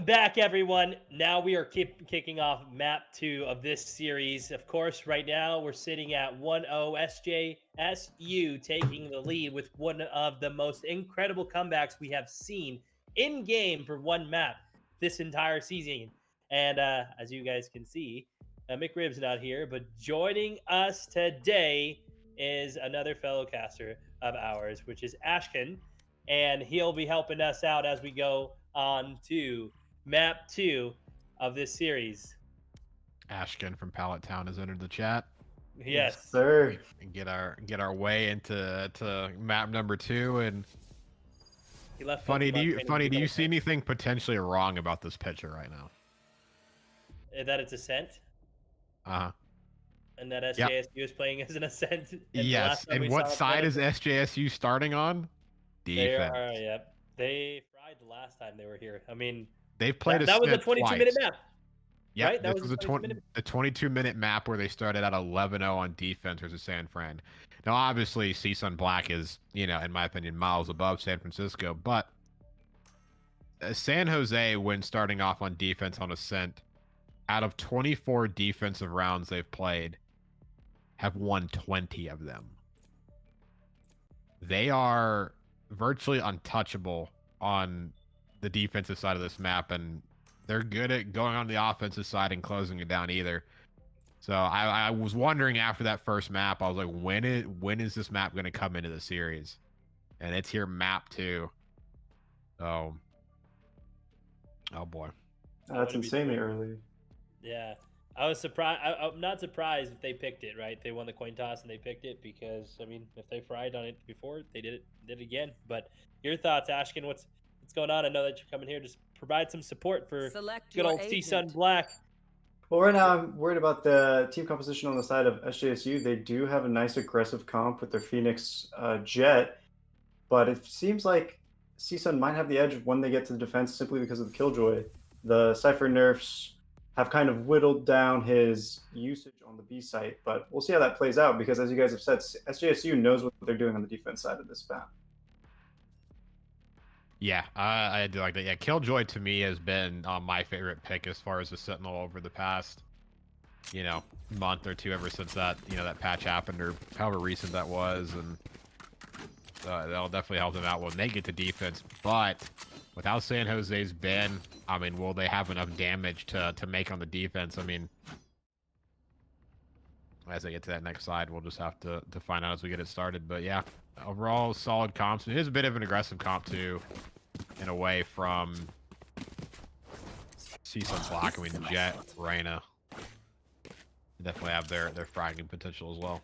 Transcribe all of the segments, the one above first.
back, everyone. Now we are kicking off map 2 of this series. Of course, right now we're sitting at 1-0 SJSU taking the lead with one of the most incredible comebacks we have seen in game for one map this entire season. And as you guys can see, McRib's not here, but joining us today is another fellow caster of ours, which is Ashken, and he'll be helping us out as we go on to map 2 of this series. Ashken from Pallet Town has entered the chat. Yes, sir. And get our way into map number 2. And he left. funny, do you see anything potentially wrong about this picture right now? That it's Ascent, Uh-huh. and that SJSU is playing as an Ascent. Yes. And what side is SJSU starting on? Defense. They are, yep. They fried the last time they were here. I mean, they've played that was a 22-minute map. Yeah, right? This was a 22-minute map where they started at 11-0 on defense versus San Fran. Now, obviously, CSUN Black is, in my opinion, miles above San Francisco, but San Jose, when starting off on defense on Ascent, out of 24 defensive rounds they've played, have won 20 of them. They are virtually untouchable on the defensive side of this map, and they're good at going on the offensive side and closing it down either. So I was wondering after that first map, I was like, when is this map going to come into the series? And it's here, map 2. So, oh boy, That's insanely early. Yeah, I was surprised. I'm not surprised if they picked it. Right, they won the coin toss and they picked it because, I mean, if they fried on it before, they did it again. But your thoughts, Ashken? What's going on? I know that you're coming here. Just provide some support for good old CSUN Black. Well, right now I'm worried about the team composition on the side of SJSU. They do have a nice aggressive comp with their Phoenix Jet, but it seems like CSUN might have the edge when they get to the defense simply because of the Killjoy. The Cypher nerfs have kind of whittled down his usage on the B site, but we'll see how that plays out because, as you guys have said, SJSU knows what they're doing on the defense side of this map. Yeah, I do like that. Yeah, Killjoy to me has been my favorite pick as far as the Sentinel over the past, month or two, ever since that, that patch happened, or however recent that was, and that'll definitely help them out when they get to defense. But without San Jose's Ben, I mean, will they have enough damage to make on the defense? I mean, as I get to that next slide, we'll just have to find out as we get it started. But yeah, overall, solid comps. It is a bit of an aggressive comp, too, in a way, from CSUN Black. I mean, Jet, Reyna definitely have their fragging potential as well.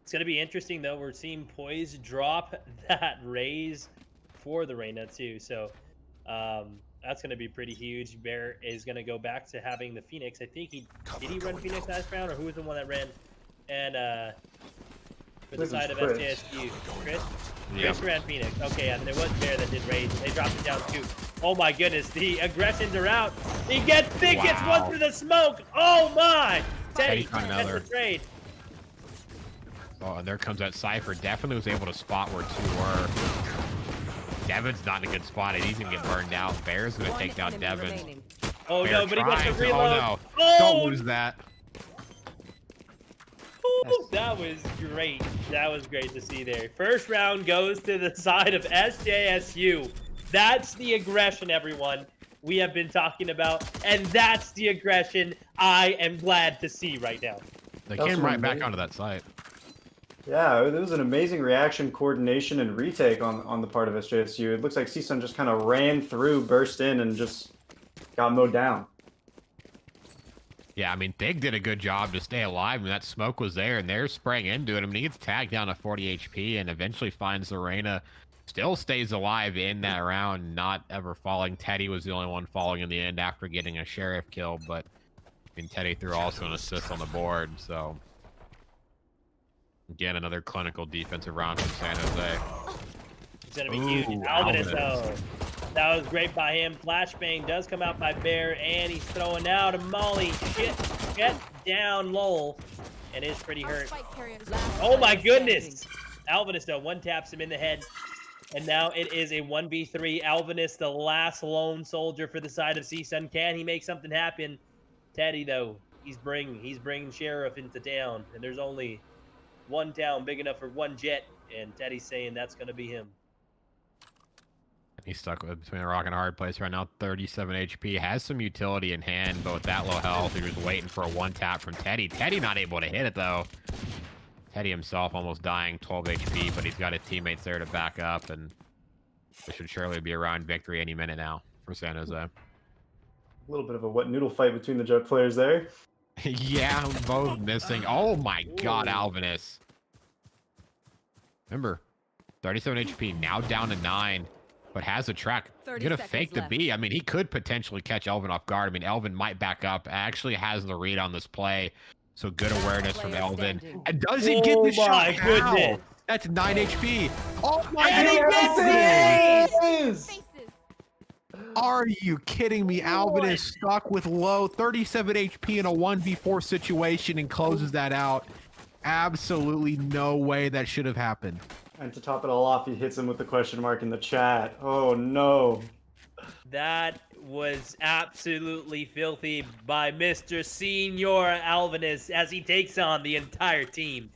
It's going to be interesting, though. We're seeing Poise drop that raise for the Reyna, too. So that's going to be pretty huge. Bear is going to go back to having the Phoenix. I think did he run Phoenix last round, or who was the one that ran? And for the side of SJSU, Chris? Yeah. Chris ran Phoenix. Okay, and there was Bear that did raise. They dropped it down too. Oh my goodness, the aggressions are out. He gets one for the smoke. Oh my! Teddy gets the trade. Oh, and there comes that Cypher. Definitely was able to spot where two were. Devin's not in a good spot, and he's gonna get burned out. Bear's gonna take down Devin. Oh Bear no, but he got the reload. Oh no! Oh! Don't lose that. Ooh, that was great. That was great to see there. First round goes to the side of SJSU. That's the aggression, everyone, we have been talking about, and that's the aggression I am glad to see right now. They came right back onto that site. Yeah, it was an amazing reaction, coordination, and retake on the part of SJSU. It looks like CSUN just kind of ran through, burst in, and just got mowed down. Yeah, I mean, Big did a good job to stay alive. I mean, that smoke was there, and they're spraying into it. I mean, he gets tagged down to 40 HP and eventually finds the Reyna. Still stays alive in that round, not ever falling. Teddy was the only one falling in the end after getting a Sheriff kill, but I mean, Teddy threw also an assist on the board, so... Again, another clinical defensive round from San Jose. It's going to be huge. Alvinus, though. That was great by him. Flashbang does come out by Bear, and he's throwing out a molly. Shit. Get down, lol. And is pretty hurt. Oh, my goodness. Alvinus, though, one taps him in the head. And now it is a 1v3. Alvinus, the last lone soldier for the side of CSUN. Can he make something happen? Teddy, though, he's bringing Sheriff into town, and there's only one town big enough for one jet, and Teddy's saying that's going to be him. He's stuck between a rock and a hard place right now. 37 HP, has some utility in hand, but with that low health, he was waiting for a one tap from Teddy. Teddy not able to hit it though. Teddy himself almost dying, 12 HP, but he's got his teammates there to back up, and this should surely be around victory any minute now for San Jose. A little bit of a wet noodle fight between the Jet players there. Yeah, both missing. Oh my God, Alvinus. Remember, 37 HP, now down to 9, but has a track. Gonna fake the B. I mean, he could potentially catch Elvin off guard. I mean, Elvin might back up. Actually has the read on this play. So good awareness from Elvin. And does he get the shot? My goodness. That's 9 HP. Oh my Yes! Are you kidding me? Alvin is stuck with low 37 HP in a 1v4 situation and closes that out. Absolutely no way that should have happened. And to top it all off, he hits him with the question mark in the chat. Oh no. That was absolutely filthy by Mr. Senior Alvinus as he takes on the entire team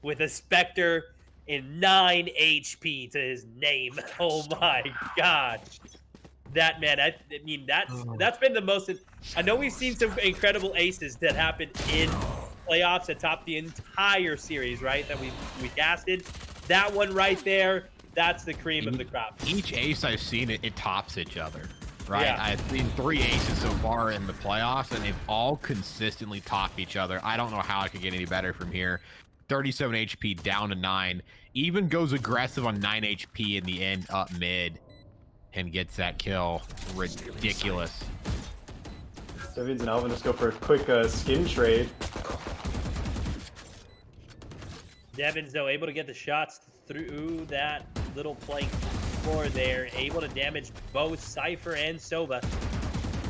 with a Spectre in 9 HP to his name. Oh my gosh. That man, I mean, that's been the most. I know we've seen some incredible aces that happened in playoffs that topped the entire series, right? That we casted. That one right there, that's the cream of the crop. Each ace I've seen, it tops each other, right? Yeah. I've seen 3 aces so far in the playoffs, and they've all consistently topped each other. I don't know how it could get any better from here. 37 HP down to 9. Even goes aggressive on 9 HP in the end up mid and gets that kill. Ridiculous. Devians and Alvin just go for a quick skin trade. Devins, though, able to get the shots through that little flank floor there. Able to damage both Cypher and Sova.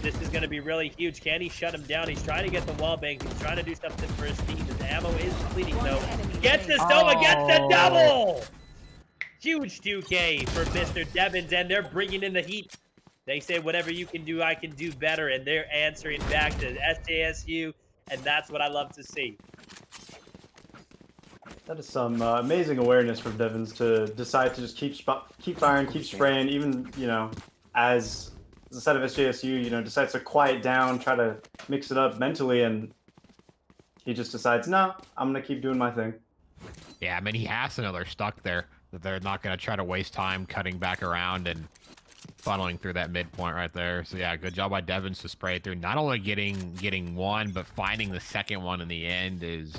This is going to be really huge. Can he shut him down? He's trying to get the wall bank. He's trying to do something for his team. His ammo is depleting, though. Gets the Sova, gets the double! Huge 2K for Mr. Devins, and they're bringing in the heat. They say, whatever you can do, I can do better, and they're answering back to SJSU, and that's what I love to see. That is some amazing awareness from Devins to decide to just keep firing, keep spraying, even, you know, as the side of SJSU, you know, decides to quiet down, try to mix it up mentally, and he just decides, no, I'm going to keep doing my thing. Yeah, I mean, he has to know they're stuck there, that they're not going to try to waste time cutting back around and funneling through that midpoint right there. So yeah, good job by Devins to spray through. Not only getting one, but finding the second one in the end is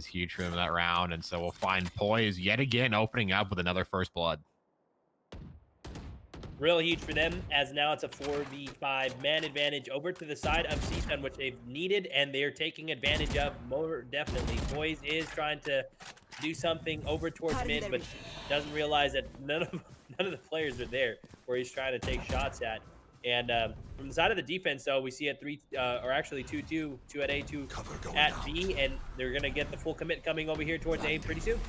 huge for them in that round. And so we'll find Poise yet again opening up with another first blood. Real huge for them, as now it's a 4v5 man advantage over to the side of CSUN, which they've needed, and they're taking advantage of more definitely. Poise is trying to do something over towards mid, but doesn't realize that none of the players are there where he's trying to take shots at. And from the side of the defense, though, we see a 2-2, 2 at A, 2 at B, and they're going to get the full commit coming over here towards A pretty soon.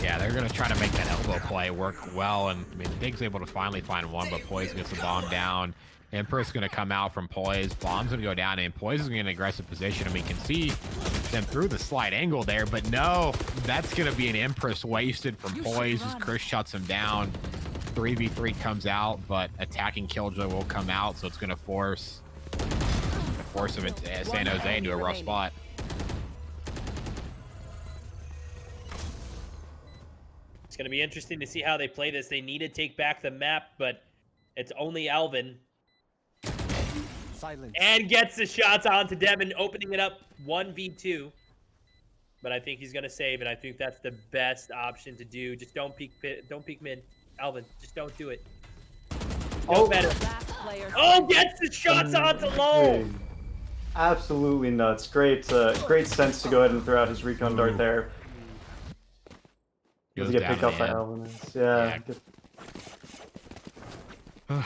Yeah, they're going to try to make that elbow play work well, and I mean, Dig's able to finally find one, but Poise gets the bomb down. Empress going to come out from Poise. Bomb's going to go down, and Poise is going to get an aggressive position. I mean, you can see them through the slight angle there, but no, that's going to be an Empress wasted from Poise as Chris shuts him down. 3v3 comes out, but attacking Killjoy will come out, so it's going to force him into San Jose into a rough spot. It's going to be interesting to see how they play this. They need to take back the map, but it's only Alvin. Silence. And gets the shots onto Devin, opening it up 1v2. But I think he's going to save, and I think that's the best option to do. Just don't peek mid. Alvin, just don't do it. No better. Oh, gets the shots onto low. Absolutely nuts. Great sense to go ahead and throw out his recon dart there. Goes to get down picked up by in. Alvin. Yeah.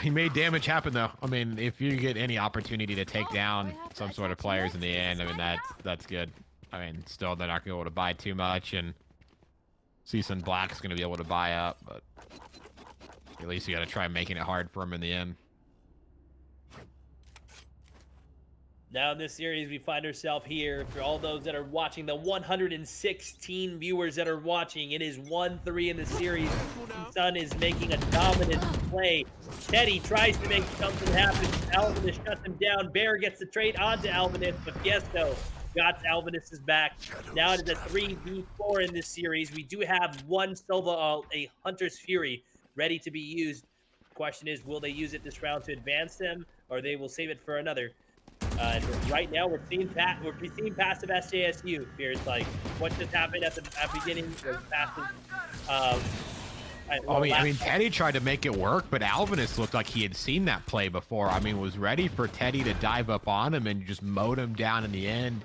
He made damage happen, though. I mean, if you get any opportunity to take down some sort of players in the end, I mean, that's good. I mean, still, they're not going to be able to buy too much, and CSUN Black's going to be able to buy up, but at least you got to try making it hard for him in the end. Now in this series, we find ourselves here. For all those that are watching, the 116 viewers that are watching, it is 1-3 in the series. CSUN is making a dominant play. Teddy tries to make something happen. Alvinus shuts him down. Bear gets the trade onto Alvinus, but Fiesto got Alvinus's back. Now it is a 3v4 in this series. We do have one Silva, a Hunter's Fury, ready to be used. Question is, will they use it this round to advance them, or they will save it for another? Right now, we're seeing passive SJSU. Fears like what just happened at the beginning was passive. I mean, Teddy tried to make it work, but Alvinus looked like he had seen that play before. I mean, was ready for Teddy to dive up on him and just mowed him down in the end.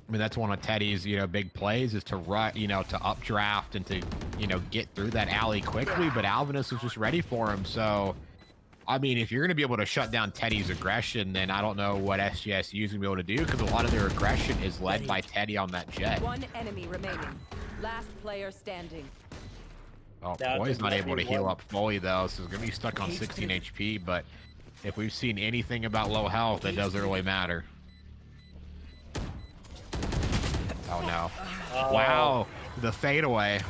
I mean, that's one of Teddy's, big plays is to run, to updraft and to, get through that alley quickly. But Alvinus was just ready for him. So, I mean, if you're going to be able to shut down Teddy's aggression, then I don't know what SJSU is going to be able to do, because a lot of their aggression is led by Teddy on that jet. One enemy remaining. Last player standing. Oh, Boy's not able to heal up fully, though, so he's going to be stuck on 16 HP. But if we've seen anything about low health, it doesn't really matter. Oh, no. Wow. The fadeaway.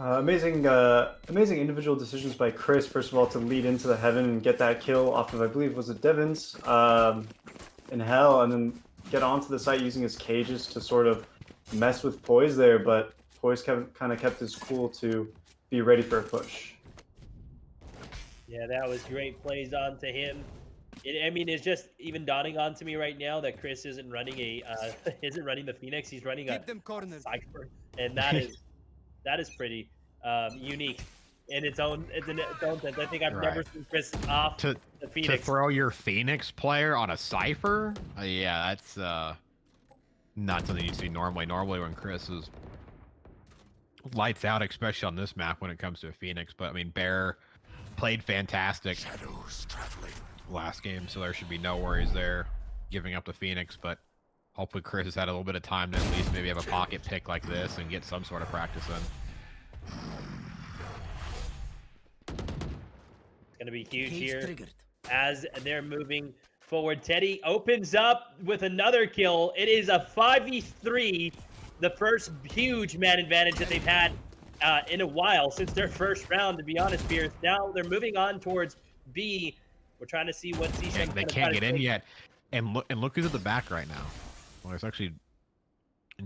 Amazing individual decisions by Chris, first of all, to lead into the heaven and get that kill off of, I believe, was it Devon's in Hell, and then get onto the site using his cages to sort of mess with Poise there, but Poise kind of kept his cool to be ready for a push. Yeah, that was great plays onto him. I mean, it's just even dawning on to me right now that Chris isn't running the Phoenix. He's running a Cypher, and that is pretty unique in its own sense. I think I've never seen Chris off the Phoenix. To throw your Phoenix player on a Cypher? Yeah, that's not something you see normally. Normally when Chris is lights out, especially on this map when it comes to a Phoenix. But I mean, Bear played fantastic last game, so there should be no worries there giving up the Phoenix. But hopefully Chris has had a little bit of time to at least maybe have a pocket pick like this and get some sort of practice in. It's going to be huge here as they're moving forward. Teddy opens up with another kill. It is a 5v3, the first huge man advantage that they've had in a while since their first round, to be honest, Pierce. Now they're moving on towards B. We're trying to see what CSUN they can't get in yet. And look who's at the back right now. Well, there's actually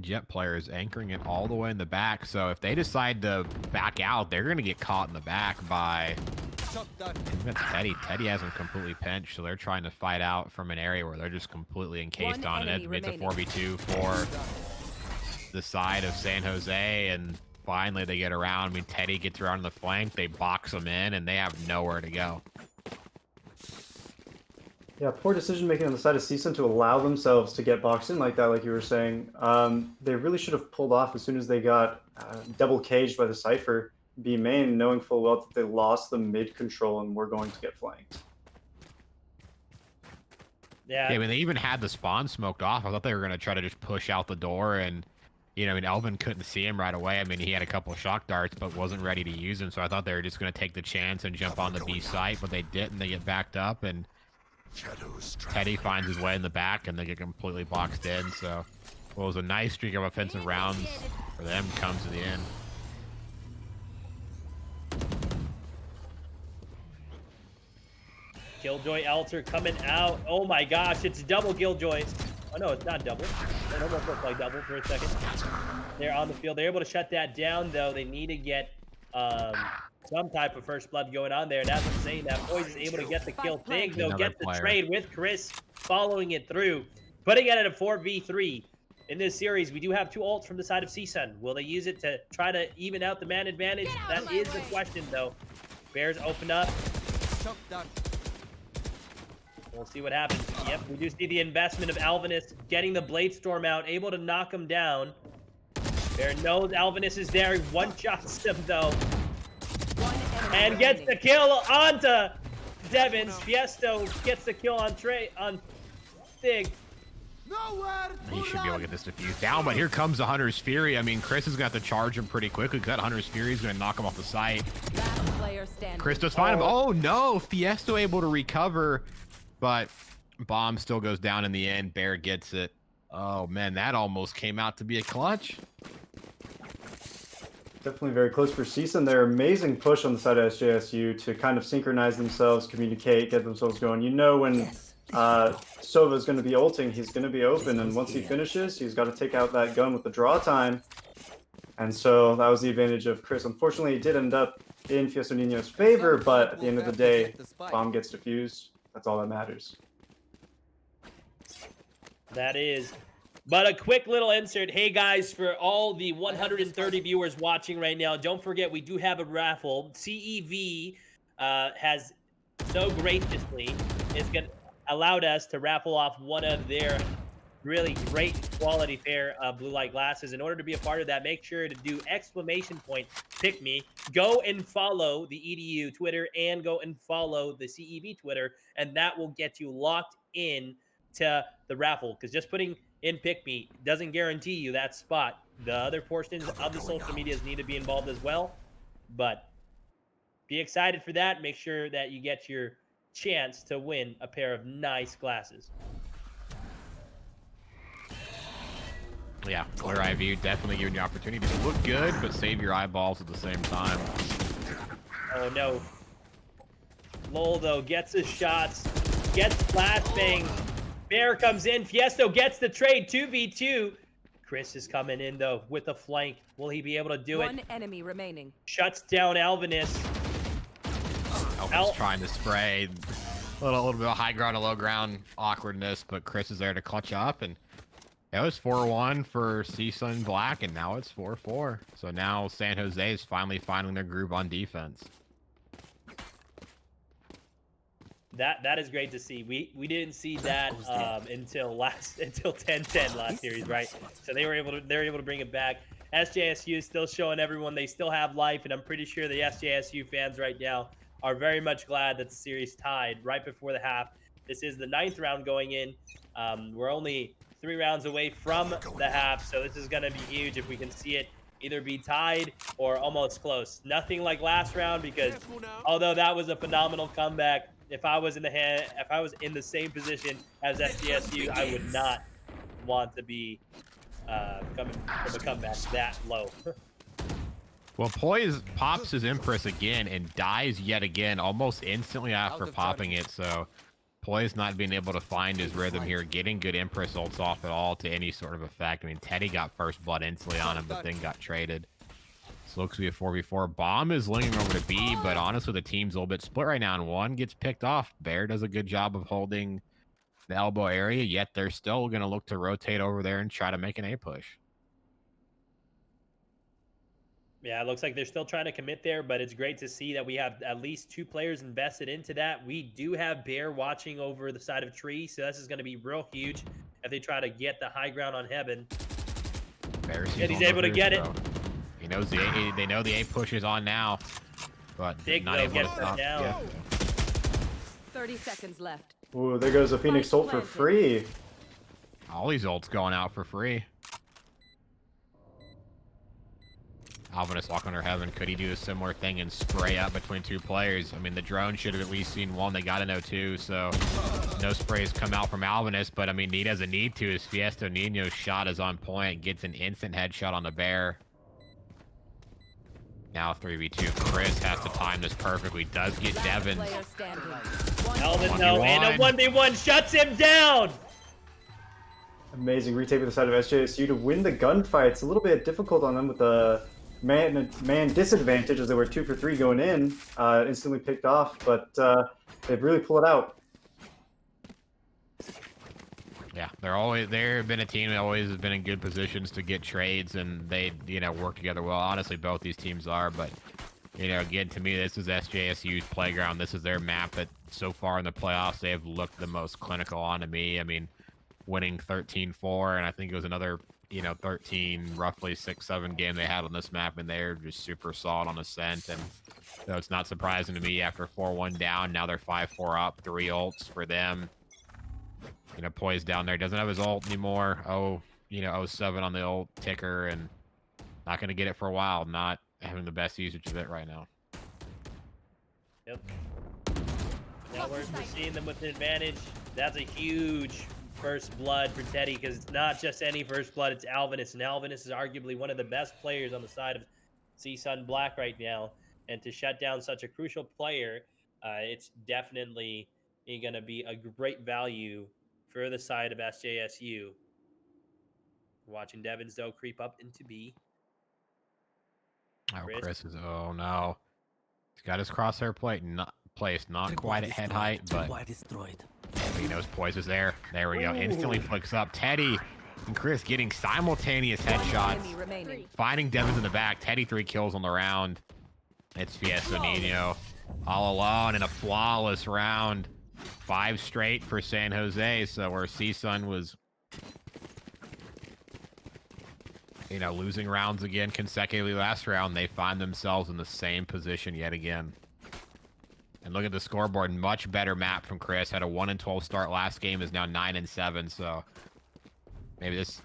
Jet players anchoring it all the way in the back. So if they decide to back out, they're going to get caught in the back by that's Teddy. Teddy has them completely pinched, so they're trying to fight out from an area where they're just completely encased on it. It's a 4v2 for the side of San Jose, and finally they get around. I mean, Teddy gets around the flank, they box them in, and they have nowhere to go. Yeah, poor decision making on the side of CSUN to allow themselves to get boxed in like that, like you were saying. They really should have pulled off as soon as they got double caged by the Cypher B main, knowing full well that they lost the mid control and were going to get flanked. Yeah, I mean, they even had the spawn smoked off. I thought they were going to try to just push out the door, and I mean, Elvin couldn't see him right away. I mean, he had a couple of shock darts, but wasn't ready to use them, so I thought they were just going to take the chance and jump on the B site, but they didn't. They get backed up, and Teddy finds his way in the back, and they get completely boxed in. So, well, it was a nice streak of offensive rounds for them. Comes to the end. Killjoy Alter coming out. Oh my gosh, it's double Killjoy. Oh no, it's not double. It almost looked like double for a second. They're on the field. They're able to shut that down, though. They need to get some type of first blood going on there. And as I'm saying, that Poise is able to get the kill. Thing, though, gets the trade with Chris following it through, putting it at a 4v3. In this series, we do have two ults from the side of CSUN. Will they use it to try to even out the man advantage? That is the question, though. Bears open up. We'll see what happens. Yep, we do see the investment of Alvinus getting the Blade Storm out, able to knock him down. Bear knows Alvinus is there. One-shots him, though. And gets the kill onto Devons. Fiesto gets the kill on Fig. He should be able to get this defused down, but here comes the Hunter's Fury. I mean, Chris is going to have to charge him pretty quickly. That Hunter's Fury is going to knock him off the site. Last player standing. Chris does find him. Oh, no. Fiesto able to recover, but Bomb still goes down in the end. Bear gets it. Oh, man, that almost came out to be a clutch. Definitely very close for CSUN. Their amazing push on the side of SJSU to kind of synchronize themselves, communicate, get themselves going. You know when Sova is going to be ulting, he's going to be open, and once he finishes, he's got to take out that gun with the draw time. And so that was the advantage of Chris. Unfortunately, it did end up in Fiesto Nino's favor, but at the end of the day, Bomb gets defused. That's all that matters. That is. But a quick little insert. Hey, guys, for all the 130 viewers watching right now, don't forget we do have a raffle. CEV has so graciously allowed us to raffle off one of their really great quality pair of blue light glasses. In order to be a part of that, make sure to do ! Pick me. Go and follow the EDU Twitter and go and follow the CEV Twitter, and that will get you locked in to the raffle. Because just putting in Pick Me doesn't guarantee you that spot. The other portions of the social medias need to be involved as well. But be excited for that. Make sure that you get your chance to win a pair of nice glasses. Yeah, clear eye view definitely giving you opportunity to look good, but save your eyeballs at the same time. Oh no. Lowell though gets his shots, gets flashbang. Bear comes in. Fiesto gets the trade. 2v2. Chris is coming in though with a flank. Will he be able to do it? One enemy remaining. Shuts down Alvinus. Alvinus trying to spray. A little bit of high ground and low ground awkwardness, but Chris is there to clutch up, and it was 4-1 for CSUN Black, and now it's 4-4. So now San Jose is finally finding their groove on defense. That is great to see. We didn't see that until 10-10 last series, right? So they're able to bring it back. SJSU is still showing everyone they still have life, and I'm pretty sure the SJSU fans right now are very much glad that the series tied right before the half. This is the 9th round going in. We're only 3 rounds away from the half, so this is going to be huge if we can see it either be tied or almost close. Nothing like last round, because although that was a phenomenal comeback, if I was in the same position as SJSU, I would not want to be coming from a comeback that low. Well, Poise pops his Empress again and dies yet again, almost instantly after popping it. So Poise not being able to find his rhythm here, getting good Empress ults off at all to any sort of effect. I mean, Teddy got first blood instantly on him, but then got traded. So looks to be a 4v4. Bomb is leaning over to B, but honestly, the team's a little bit split right now, and one gets picked off. Bear does a good job of holding the elbow area, yet they're still going to look to rotate over there and try to make an A push. Yeah, it looks like they're still trying to commit there, but it's great to see that we have at least 2 players invested into that. We do have Bear watching over the side of Tree, so this is going to be real huge if they try to get the high ground on Heaven. Bear and he's able to get it. He knows they know the A push is on now, but Big not able to stop. Down. Yeah. 30 seconds left. Ooh, there goes a Phoenix ult for free. All these ults going out for free. Alvinus walk under Heaven. Could he do a similar thing and spray up between 2 players? I mean, the drone should have at least seen 1. They got to know 2, so no sprays come out from Alvinus, but I mean, he doesn't need to. His Fiesto Nino's shot is on point. Gets an instant headshot on the Bear. Now 3v2. Chris has to time this perfectly. Does get Devin. Alvin, no, and a 1v1 shuts him down! Amazing retake with the side of SJSU to win the gunfight. It's a little bit difficult on them with the man disadvantage, as they were 2 for 3 going in, instantly picked off, but they've really pulled it out. Yeah, they've been a team that always has been in good positions to get trades, and they, work together well. Honestly, both these teams are, but, again, to me, this is SJSU's playground. This is their map that so far in the playoffs, they have looked the most clinical on to me. I mean, winning 13-4, and I think it was another, 13, roughly 6-7 game they had on this map, and they're just super solid on Ascent, and so it's not surprising to me after 4-1 down, now they're 5-4 up, 3 ults for them. You know, poised down there. Doesn't have his ult anymore. Oh, you know, 07 on the ult ticker, and not going to get it for a while. Not having the best usage of it right now. Yep. Now we're seeing them with an advantage. That's a huge first blood for Teddy, because it's not just any first blood, it's Alvinus. And Alvinus is arguably one of the best players on the side of CSUN Black right now. And to shut down such a crucial player, it's definitely going to be a great value for the side of SJSU. Watching Devins, though, creep up into B. Oh, Chris is, oh no. He's got his crosshair placed, not quite at head height, but he knows poise is there. There we go. Instantly flicks up. Teddy and Chris getting simultaneous headshots. Finding Devins in the back. Teddy 3 kills on the round. It's CSUN all alone in a flawless round. 5 straight for San Jose. So where CSUN was, you know, losing rounds again consecutively last round, they find themselves in the same position yet again. And look at the scoreboard. Much better map from Chris. Had a 1-12 start last game. Is now 9-7. So maybe this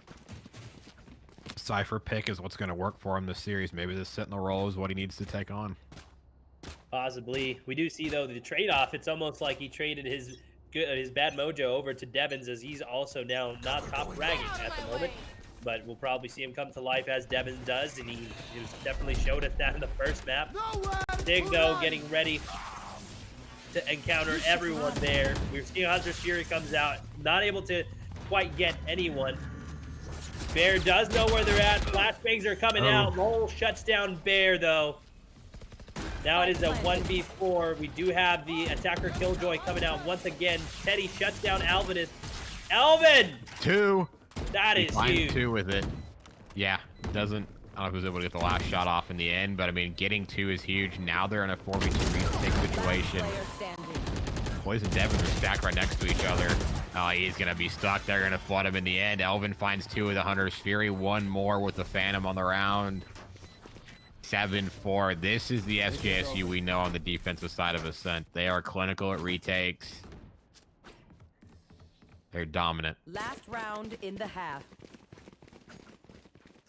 Cypher pick is what's going to work for him this series. Maybe this Sentinel role is what he needs to take on. Possibly. We do see, though, the trade-off. It's almost like he traded his bad mojo over to Devins, as he's also now not top fragging at the moment. But we'll probably see him come to life as Devins does, and he definitely showed us that in the first map. Dig, though, getting ready to encounter everyone there. We're seeing Hunter's Fury comes out, not able to quite get anyone. Bear does know where they're at. Flashbangs are coming out. Lowell shuts down Bear, though. Now it is a 1v4. We do have the attacker Killjoy coming out once again. Teddy shuts down Alvinus. Alvin! 2. That is huge. 2 with it. Yeah, doesn't. I don't know if he was able to get the last shot off in the end, but I mean, getting 2 is huge. Now they're in a 4v2 retake situation. Boys and Devin are stacked right next to each other. Oh, he's going to be stuck. They're going to flood him in the end. Elvin finds 2 with the Hunter's Fury. 1 more with the Phantom on the round. 7-4. This is the SJSU we know on the defensive side of Ascent. They are clinical at retakes. They're dominant. Last round in the half.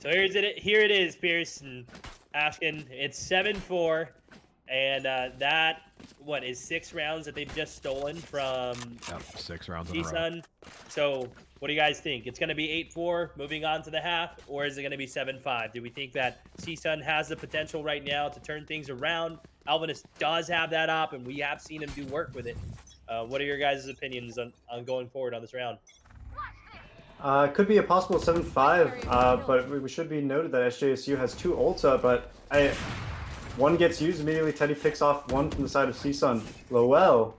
So here it is, Pierce and Ashkin. It's 7-4, and that is 6 rounds that they've just stolen from 6 rounds in a row. CSUN. So what do you guys think? It's going to be 8-4 moving on to the half, or is it going to be 7-5? Do we think that CSUN has the potential right now to turn things around? Alvinus does have that op, and we have seen him do work with it. What are your guys' opinions on going forward on this round? It could be a possible 7-5, but we should be noted that SJSU has 2 ulta, but one gets used immediately. Teddy picks off 1 from the side of CSUN. Lowell.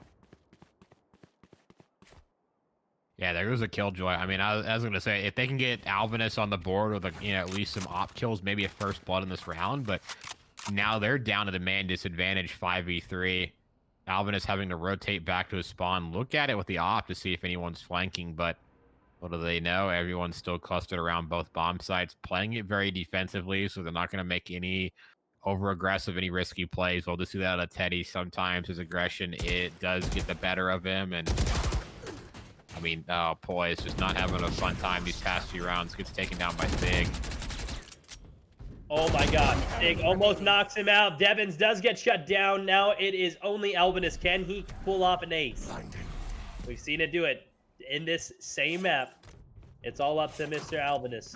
Yeah, there goes a Killjoy. I mean, I was going to say, if they can get Alvinus on the board with, at least some op kills, maybe a first blood in this round, but now they're down to the man disadvantage 5v3. Alvinus having to rotate back to his spawn. Look at it with the op to see if anyone's flanking, but what do they know? Everyone's still clustered around both bomb sites, playing it very defensively, so they're not going to make any over-aggressive, any risky plays. We'll just see that out of Teddy. Sometimes his aggression, it does get the better of him, and I mean, Poi is just not having a fun time these past few rounds. Gets taken down by Sig. Oh my god, Sig almost knocks him out. Devins does get shut down. Now it is only Alvinus. Can he pull off an ace? We've seen it do it in this same map. It's all up to Mr. Alvinus.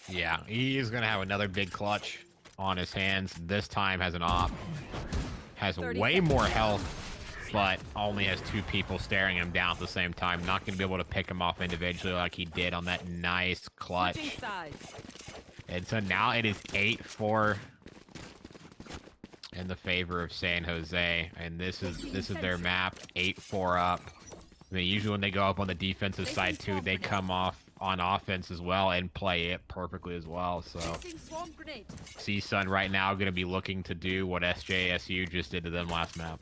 Yeah, he is going to have another big clutch on his hands. This time has an op. Has way more health, but only has 2 people staring him down at the same time. Not going to be able to pick him off individually like he did on that nice clutch. And so now it is 8-4 in the favor of San Jose, and this is their map. 8-4 up. I mean, usually when they go up on the defensive side too, they come off on offense as well and play it perfectly as well. So CSUN right now going to be looking to do what SJSU just did to them last map.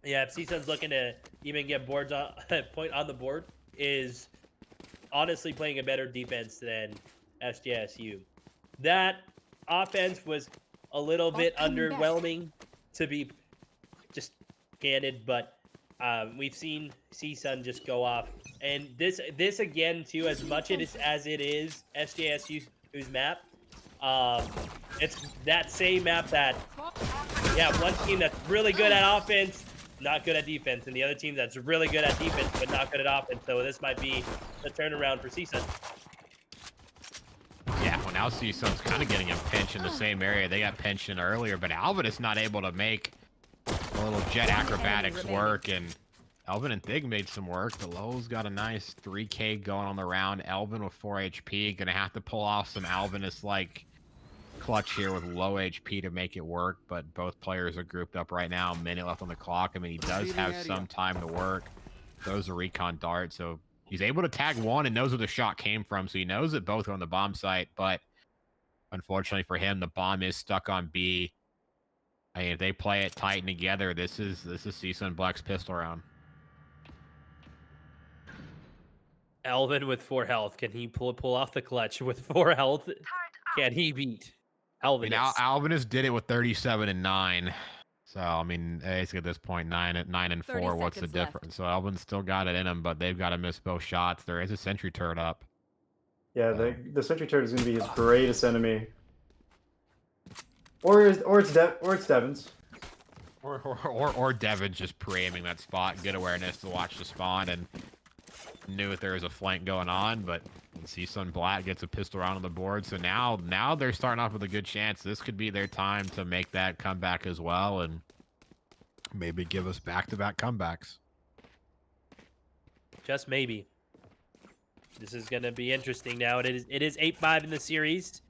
Yeah, if CSUN's looking to even get boards on point on the board, is honestly playing a better defense than SJSU. That offense was a little bit underwhelming, to be just candid, but We've seen CSUN just go off, and this again too, as much as it is SJSU's map. It's that same map that, yeah, one team that's really good at offense, not good at defense, and the other team that's really good at defense but not good at offense. So this might be the turnaround for CSUN. Yeah, well now CSUN's kind of getting a pinch in the same area. They got pinched in earlier, but Alvin is not able to make a little jet acrobatics work, and Elvin and Thig made some work. The Low's got a nice 3K going on the round. Elvin with 4 HP, gonna have to pull off some Alvinist like clutch here with low HP to make it work, but both players are grouped up right now. A minute left on the clock. I mean, he does have some time to work. Throws a recon dart, so he's able to tag one and knows where the shot came from, so he knows that both are on the bomb site, but unfortunately for him, the bomb is stuck on B. I mean, if they play it tight and together, this is CSUN Black's pistol round. Elvin with 4 health. Can he pull off the clutch with 4 health? Can he beat Elvin? Now Alvinus did it with 37 and 9. So I mean, basically at this point, 9 and 4. What's the difference? So Elvin's still got it in him, but they've got to miss both shots. There is a sentry turret up. Yeah, the sentry turret is going to be his greatest enemy. Or it's Devon's. Or Devon's just pre-aiming that spot. Good awareness to watch the spawn and knew that there was a flank going on, but CSUN Black gets a pistol round on the board. So now they're starting off with a good chance. This could be their time to make that comeback as well, and maybe give us back-to-back comebacks. Just maybe. This is going to be interesting now. It is 8-5 in the series.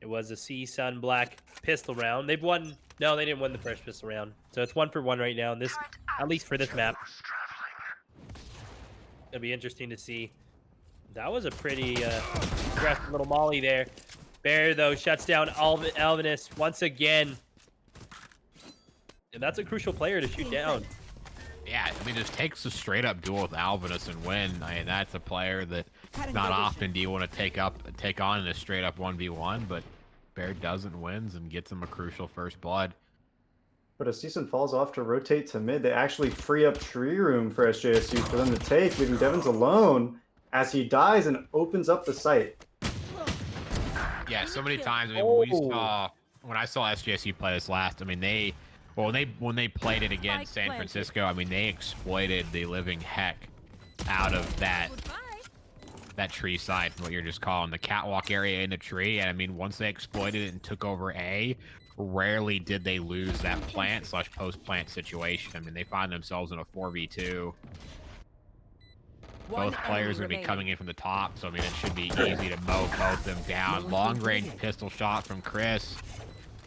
It was a CSUN Black pistol round. They've won. No, they didn't win the first pistol round. So it's 1-for-1 right now. And this, at least for this map, it'll be interesting to see. That was a pretty aggressive little molly there. Bear, though, shuts down Alvinus once again. And that's a crucial player to shoot down. Yeah, I mean, just takes a straight-up duel with Alvinus and win. I mean, that's a player that not often do you want to take on in a straight-up 1v1, but Bear doesn't, wins, and gets him a crucial first blood. But as CSUN falls off to rotate to mid, they actually free up tree room for SJSU for them to take, leaving Devon's alone as he dies and opens up the site. Yeah, so many times. I mean, when I saw SJSU play this last, I mean, when they played it against San Francisco, I mean, they exploited the living heck out of that tree side, what you're just calling the catwalk area in the tree. And I mean, once they exploited it and took over A, rarely did they lose that plant/post-plant situation. I mean, they find themselves in a 4v2. Both players are going to be coming in from the top, so I mean, it should be easy to mow both them down. Long-range pistol shot from Chris.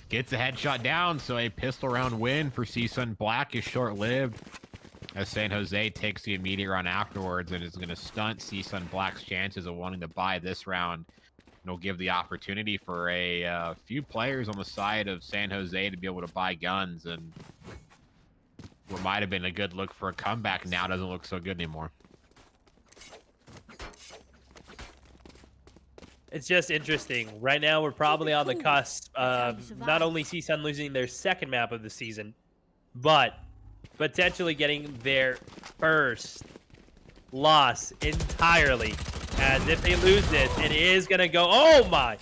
Gets a headshot down, so a pistol round win for CSUN Black is short-lived, as San Jose takes the immediate round afterwards and is going to stunt CSUN Black's chances of wanting to buy this round. It'll give the opportunity for a few players on the side of San Jose to be able to buy guns, and what might have been a good look for a comeback now doesn't look so good anymore. It's just interesting. Right now, we're probably on the cusp of not only CSUN losing their second map of the season, but potentially getting their first loss entirely. As if they lose this, it is going to go... Oh, my!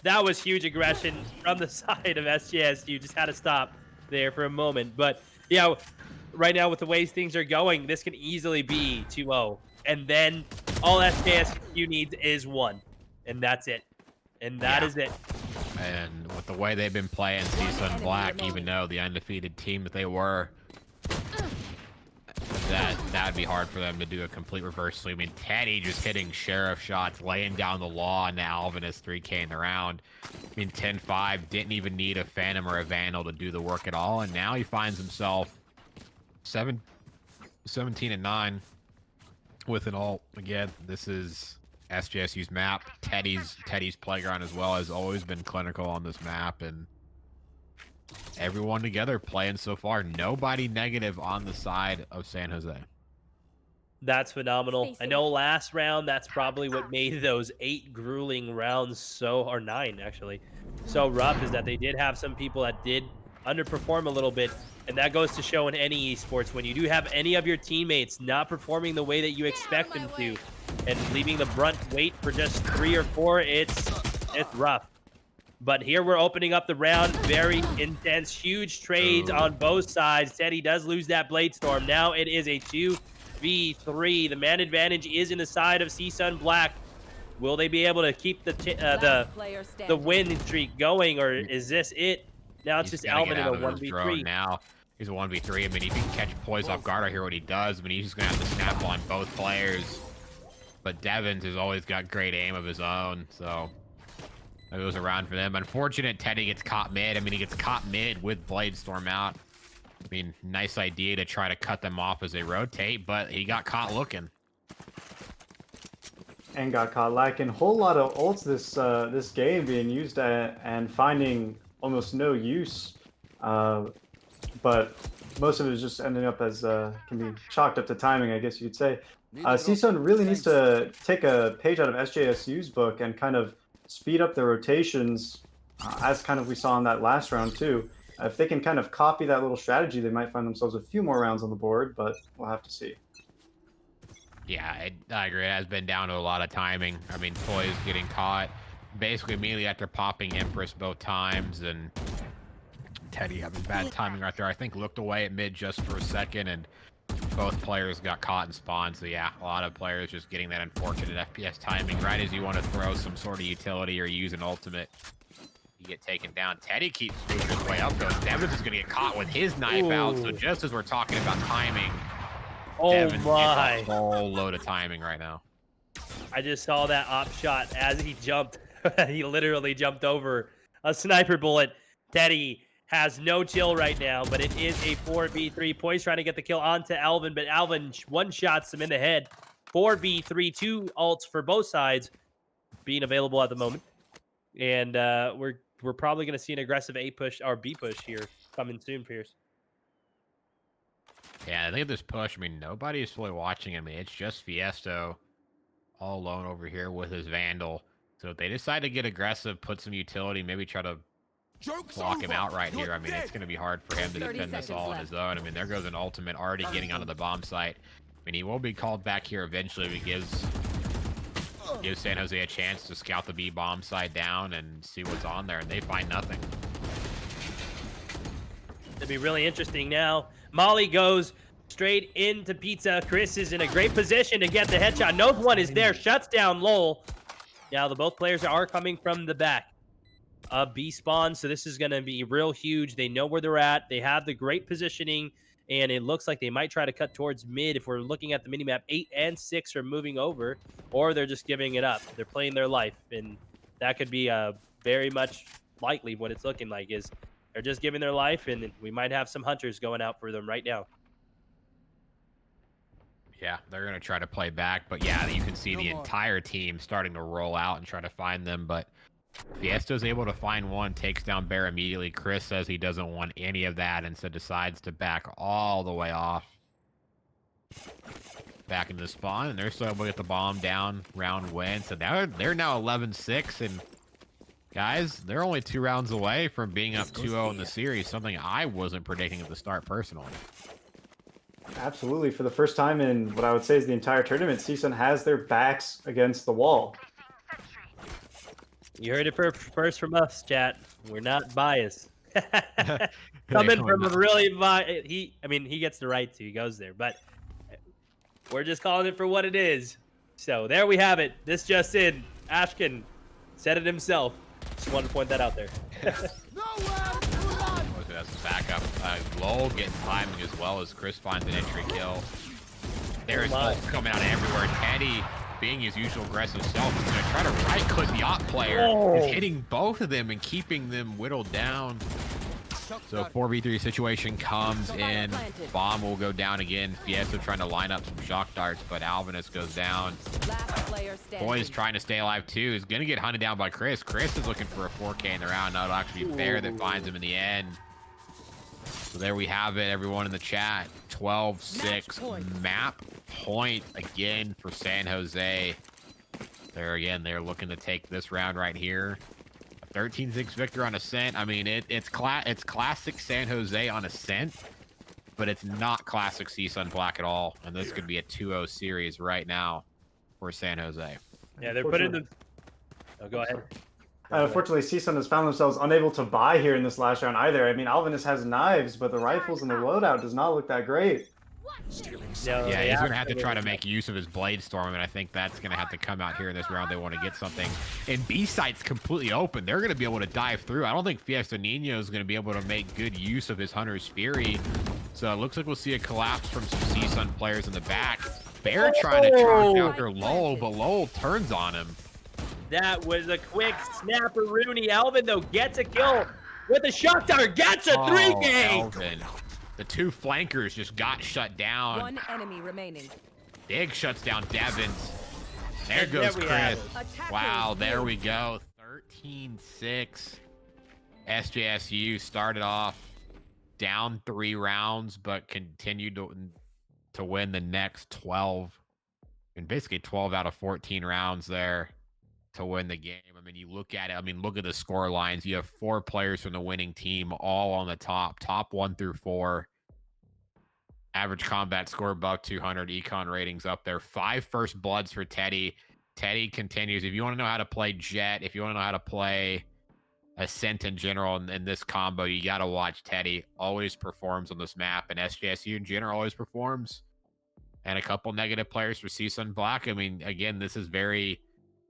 That was huge aggression from the side of SJSU. Just had to stop there for a moment. But, yeah, right now with the ways things are going, this can easily be 2-0. And then all SJSU needs is 1. And that's it. And that is it. And with the way they've been playing CSUN Black, even though the undefeated team that they were, that'd be hard for them to do a complete reverse sweep. I mean, Teddy just hitting sheriff shots, laying down the law, and now Alvin is 3K in the round. I mean, 10-5, didn't even need a Phantom or a Vandal to do the work at all, and now he finds himself 17 and 9 with an ult. Again, this is SJSU's map. Teddy's playground as well has always been clinical on this map, and everyone together playing so far. Nobody negative on the side of San Jose. That's phenomenal. I know last round, that's probably what made those 8 grueling rounds or 9 actually, so rough, is that they did have some people that did underperform a little bit. And that goes to show in any esports, when you do have any of your teammates not performing the way that you expect them to and leaving the brunt weight for just 3 or 4, it's rough. But here we're opening up the round. Very intense, huge trades on both sides. Teddy does lose that Blade Storm. Now it is a 2v3. The man advantage is in the side of CSUN Black. Will they be able to keep the win streak going, or is this it? Now it's He's just gonna Alvin get in a out of his drone 1v3. now. He's a 1v3. I mean, if he can catch poise off guard, I hear what he does. I mean, he's just gonna have to snap on both players. But Devins has always got great aim of his own, so that goes around for them. Unfortunate, Teddy gets caught mid. I mean, he gets caught mid with Blade Storm out. I mean, nice idea to try to cut them off as they rotate, but he got caught looking. And got caught lacking. Whole lot of ults this game being used and finding almost no use. But most of it is just ending up as can be chalked up to timing, I guess you could say. CSUN really needs to take a page out of SJSU's book and kind of speed up their rotations, as kind of we saw in that last round too. If they can kind of copy that little strategy, they might find themselves a few more rounds on the board, but we'll have to see. Yeah, I agree. It has been down to a lot of timing. I mean, Toys getting caught basically immediately after popping Empress both times, and Teddy having bad timing right there. I think looked away at mid just for a second, and both players got caught in spawn. So yeah, a lot of players just getting that unfortunate FPS timing right as you want to throw some sort of utility or use an ultimate. You get taken down. Teddy keeps moving his way up though. Devins is going to get caught with his knife out. So just as we're talking about timing, Devins gets a whole load of timing right now. I just saw that op shot as he jumped. He literally jumped over a sniper bullet. Teddy has no chill right now, but it is a 4v3. Poise trying to get the kill onto Alvin, but Alvin one-shots him in the head. 4v3, 2 ults for both sides being available at the moment. And we're probably going to see an aggressive A push or B push here coming soon, Pierce. Yeah, I think this push, I mean, nobody is fully watching. I mean, it's just Fiesto all alone over here with his Vandal. So if they decide to get aggressive, put some utility, maybe try to block him out right here, I mean, it's going to be hard for him to defend this all on his own. I mean, there goes an ultimate already getting onto the bomb site. I mean, he will be called back here eventually if he gives San Jose a chance to scout the B bomb site down and see what's on there, and they find nothing. It'll be really interesting now. Molly goes straight into Pizza. Chris is in a great position to get the headshot. No one is there. Shuts down Lowell. Now, both players are coming from the back of B spawn, so this is going to be real huge. They know where they're at. They have the great positioning, and it looks like they might try to cut towards mid. If we're looking at the minimap, 8 and 6 are moving over, or they're just giving it up. They're playing their life, and that could be very much likely what it's looking like is they're just giving their life, and we might have some hunters going out for them right now. Yeah, they're going to try to play back, but yeah, you can see the entire team starting to roll out and try to find them, but Fiesto's able to find one, takes down Bear immediately. Chris says he doesn't want any of that and so decides to back all the way off. Back into the spawn, and they're still able to get the bomb down, round win. So now they're now 11-6, and guys, they're only 2 rounds away from being up 2-0 in the series, something I wasn't predicting at the start personally. Absolutely. For the first time in what I would say is the entire tournament, CSUN has their backs against the wall. You heard it first from us, chat. We're not biased. Coming from a really he gets the right to. He goes there, but we're just calling it for what it is. So there we have it. This just in. Ashkin said it himself. Just wanted to point that out there. That's the backup. Lowell getting timing as well as Chris finds an entry kill. There is ults coming out everywhere. Teddy, being his usual aggressive self, is going to try to right-click the op player. He's hitting both of them and keeping them whittled down. So 4v3 situation comes in. Bomb will go down again. Fiesto trying to line up some shock darts, but Alvinus goes down. Boy's trying to stay alive too. He's going to get hunted down by Chris. Chris is looking for a 4K in the round. Now it'll actually be Bear that finds him in the end. So there we have it, everyone in the chat. 12-6 map point again for San Jose. There again, they're looking to take this round right here. 13-6 victor on Ascent. I mean, it's classic San Jose on Ascent. but it's not classic CSUN Black at all. And this could be a 2-0 series right now for San Jose. Yeah, they're putting the. Oh, go ahead. Unfortunately, CSUN has found themselves unable to buy here in this last round either. I mean, Alvinus has knives, but the rifles and the loadout does not look that great. No, Yeah, he's going to have to try to make use of his Blade Storm, and I think that's going to have to come out here in this round. They want to get something. And B site's completely open. They're going to be able to dive through. I don't think Fiesta Nino is going to be able to make good use of his Hunter's Fury. So it looks like we'll see a collapse from some CSUN players in the back. Bear trying to charge after Lowell, but Lowell turns on him. That was a quick snapper. Rooney. Alvin, though, gets a kill with a shot tower. Gets a 3K. Alvin. The two flankers just got shut down. One enemy remaining. Big shuts down Devins. There And goes there we have Chris. Attackers Wow, there win. we go. 13-6. SJSU started off down 3 rounds, but continued to win the next 12. And basically 12 out of 14 rounds there to win the game. I mean, you look at it. I mean, look at the score lines. You have 4 players from the winning team all on the top 1 through 4. Average combat score above 200. Econ ratings up there. 5 first bloods for Teddy. Teddy continues. If you want to know how to play Jet, if you want to know how to play Ascent in general in this combo, you got to watch Teddy. Always performs on this map, and SJSU in general always performs. And a couple negative players for CSUN Black. I mean, again, this is very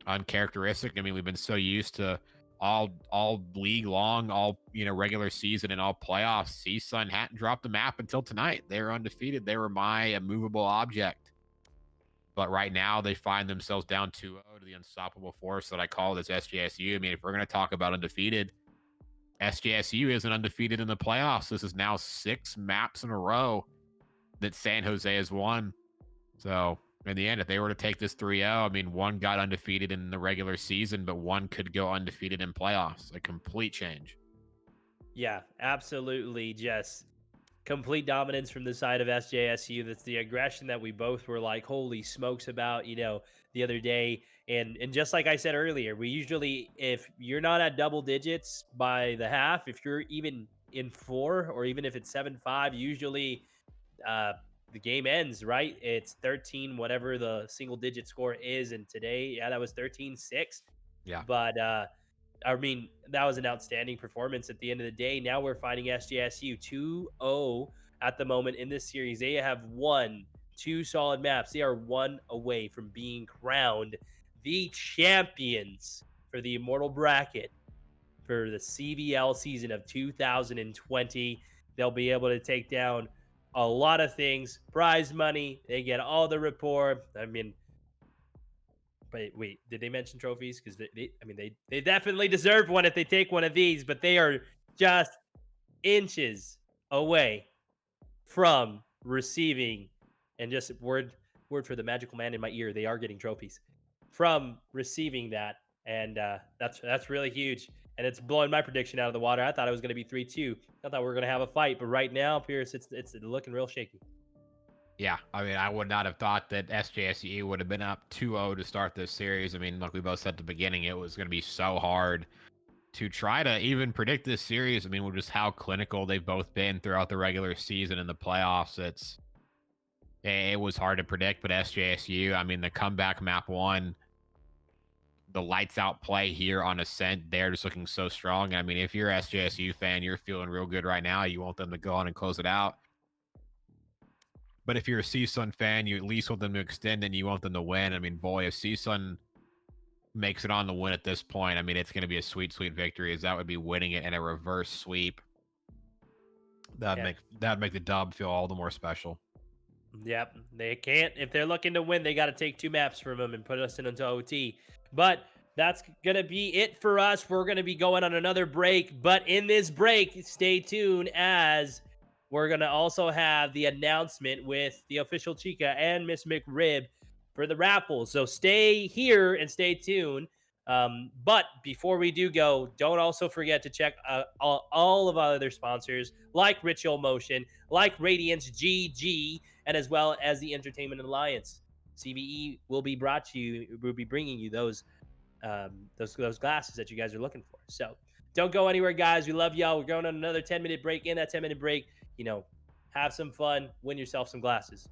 uncharacteristic. I mean, we've been so used to all league long, all regular season and all playoffs. CSUN hadn't dropped the map until tonight. They were undefeated. They were my immovable object. But right now they find themselves down 2-0 to the unstoppable force that I call this SJSU. I mean, if we're going to talk about undefeated, SJSU isn't undefeated in the playoffs. This is now 6 maps in a row that San Jose has won. So in the end, if they were to take this 3-0, I mean, one got undefeated in the regular season, but one could go undefeated in playoffs. A complete change. Yeah, absolutely. Just complete dominance from the side of SJSU. That's the aggression that we both were like, holy smokes, about, the other day. And just like I said earlier, we usually, if you're not at double digits by the half, if you're even in 4 or even if it's 7-5, usually the game ends, right? It's 13, whatever the single digit score is. And today, yeah, that was 13-6. Yeah. But I mean, that was an outstanding performance at the end of the day. Now we're finding SJSU 2-0 at the moment in this series. They have won 2 solid maps. They are 1 away from being crowned the champions for the Immortal bracket for the CVL season of 2020. They'll be able to take down a lot of things. Prize money. They get all the rapport. I mean, but wait, did they mention trophies? Because they definitely deserve one if they take one of these, but they are just inches away from receiving, and just word for the magical man in my ear, they are getting trophies from receiving that, and that's really huge, and it's blowing my prediction out of the water. I thought it was going to be 3-2. I thought we were going to have a fight, but right now, Pierce, it's looking real shaky. Yeah, I mean, I would not have thought that SJSU would have been up 2-0 to start this series. I mean, like we both said at the beginning, it was going to be so hard to try to even predict this series. I mean, with just how clinical they've both been throughout the regular season and the playoffs, it was hard to predict. But SJSU, I mean, the comeback map 1, the lights out play here on Ascent, they're just looking so strong. I mean, if you're an SJSU fan, you're feeling real good right now. You want them to go on and close it out. But if you're a CSUN fan, you at least want them to extend and you want them to win. I mean, boy, if CSUN makes it on the win at this point, I mean, it's going to be a sweet, sweet victory, as that would be winning it in a reverse sweep. That'd make the dub feel all the more special. Yep, they can't. If they're looking to win, they got to take 2 maps from them and put us into OT. But that's going to be it for us. We're going to be going on another break. But in this break, stay tuned, as we're going to also have the announcement with the official Chica and Miss McRib for the raffle. So stay here and stay tuned. But before we do go, don't also forget to check all of our other sponsors, like Ritual Motion, like Radiance GG, and as well as the Entertainment Alliance. CVE will be bringing you those glasses that you guys are looking for. So don't go anywhere, guys. We love y'all. We're going on another 10-minute break. In that 10-minute break, have some fun, win yourself some glasses.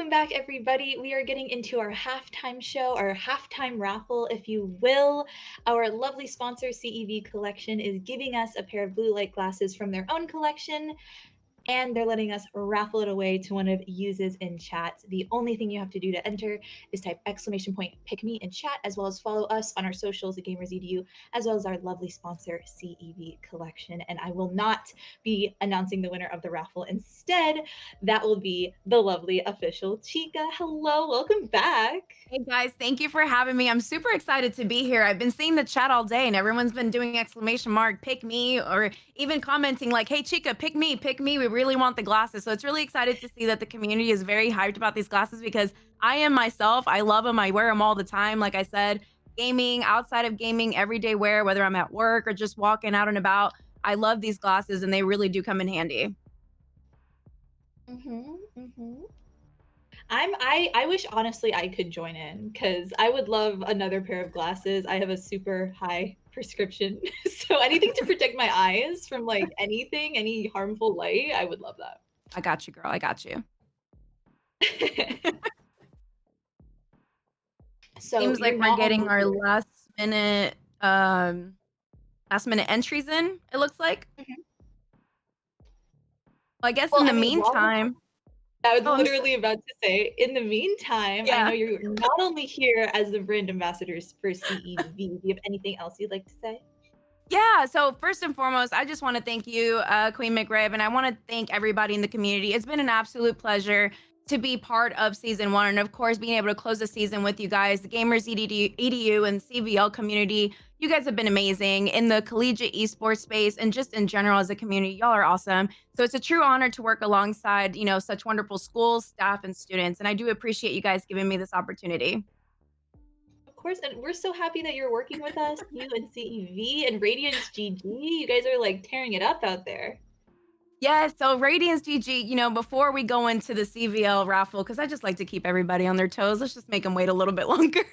Welcome back, everybody. We are getting into our halftime show, our halftime raffle, if you will. Our lovely sponsor, CEV Collection, is giving us a pair of blue light glasses from their own collection, and they're letting us raffle it away to one of you's in chat. The only thing you have to do to enter is type !pick me in chat, as well as follow us on our socials at GamersEDU, as well as our lovely sponsor, CEV Collection. And I will not be announcing the winner of the raffle. Instead, that will be the lovely official Chica. Hello, welcome back. Hey guys, thank you for having me. I'm super excited to be here. I've been seeing the chat all day and everyone's been doing exclamation mark, pick me, or even commenting like, hey Chica, pick me, pick me. We really want the glasses. So it's really excited to see that the community is very hyped about these glasses because I am myself. I love them. I wear them all the time. Like I said, gaming, outside of gaming, everyday wear, whether I'm at work or just walking out and about. I love these glasses and they really do come in handy. I wish honestly I could join in because I would love another pair of glasses. I have a super high prescription, so anything to protect my eyes from like anything, any harmful light, I would love that. I got you, girl. I got you. So Seems like you're we're not on getting the our board. last minute entries in, it looks like. Mhm. Well, I guess Well, in I the mean, while we're meantime. I was Oh, I'm literally about to say, in the meantime, I know Yeah. you're not only here as the brand ambassadors for CEV. Do you have anything else you'd like to say? Yeah, so first and foremost, I just want to thank you, Queen McRib, and I want to thank everybody in the community. It's been an absolute pleasure to be part of season one, and of course, being able to close the season with you guys, the Gamers EDU and CVL community. You guys have been amazing in the collegiate esports space and just in general as a community. Y'all are awesome. So it's a true honor to work alongside, such wonderful schools, staff, and students. And I do appreciate you guys giving me this opportunity. Of course, and we're so happy that you're working with us, you and CEV and Radiance GG. You guys are like tearing it up out there. Yeah, so Radiance GG, before we go into the CVL raffle, because I just like to keep everybody on their toes, let's just make them wait a little bit longer.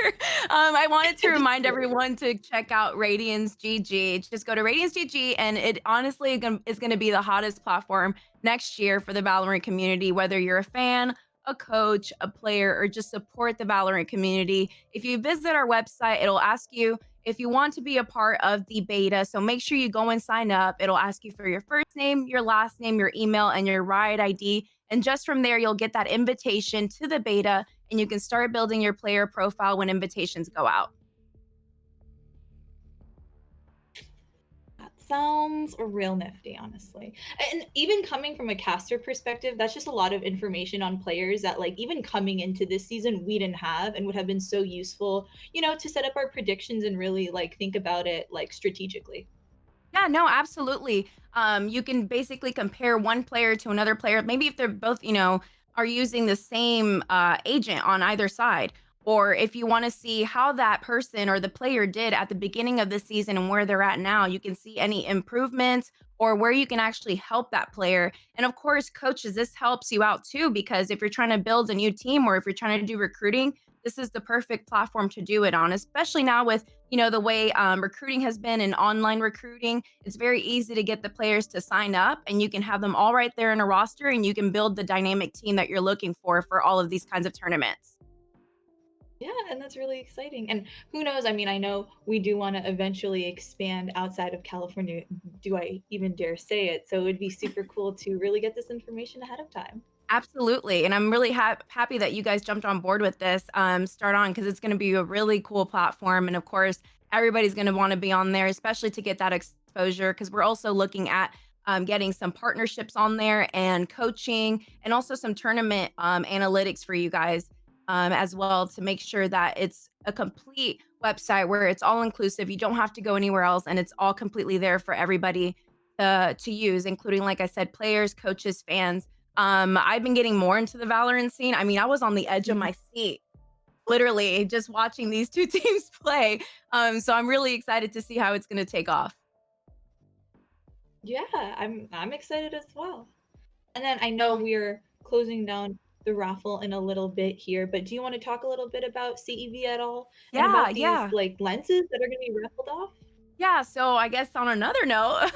I wanted to remind everyone to check out Radiance GG. Just go to Radiance GG, and it honestly is going to be the hottest platform next year for the Valorant community, whether you're a fan, a coach, a player, or just support the Valorant community. If you visit our website, it'll ask you if you want to be a part of the beta. So make sure you go and sign up. It'll ask you for your first name, your last name, your email, and your Riot ID. And just from there, you'll get that invitation to the beta and you can start building your player profile when invitations go out. That sounds real nifty, honestly. And even coming from a caster perspective, that's just a lot of information on players that, like, even coming into this season, we didn't have and would have been so useful, to set up our predictions and really, like, think about it, like, strategically. Yeah, no, absolutely. You can basically compare one player to another player. Maybe if they're both, are using the same agent on either side. Or if you want to see how that person or the player did at the beginning of the season and where they're at now, you can see any improvements or where you can actually help that player. And of course, coaches, this helps you out too, because if you're trying to build a new team or if you're trying to do recruiting, this is the perfect platform to do it on, especially now with the way recruiting has been in online recruiting. It's very easy to get the players to sign up and you can have them all right there in a roster and you can build the dynamic team that you're looking for all of these kinds of tournaments. Yeah, and that's really exciting. And who knows? I mean, I know we do want to eventually expand outside of California. Do I even dare say it? So it would be super cool to really get this information ahead of time. Absolutely. And I'm really happy that you guys jumped on board with this start on because it's going to be a really cool platform. And of course, everybody's going to want to be on there, especially to get that exposure because we're also looking at getting some partnerships on there and coaching and also some tournament analytics for you guys as well to make sure that it's a complete website where it's all inclusive. You don't have to go anywhere else and it's all completely there for everybody to use, including, like I said, players, coaches, fans. I've been getting more into the Valorant scene. I mean, I was on the edge of my seat, literally just watching these two teams play. So I'm really excited to see how it's going to take off. Yeah, I'm excited as well. And then I know No. we're closing down the raffle in a little bit here, but do you want to talk a little bit about CEV at all and Yeah, about these yeah. like lenses that are going to be raffled off? Yeah, so I guess on another note,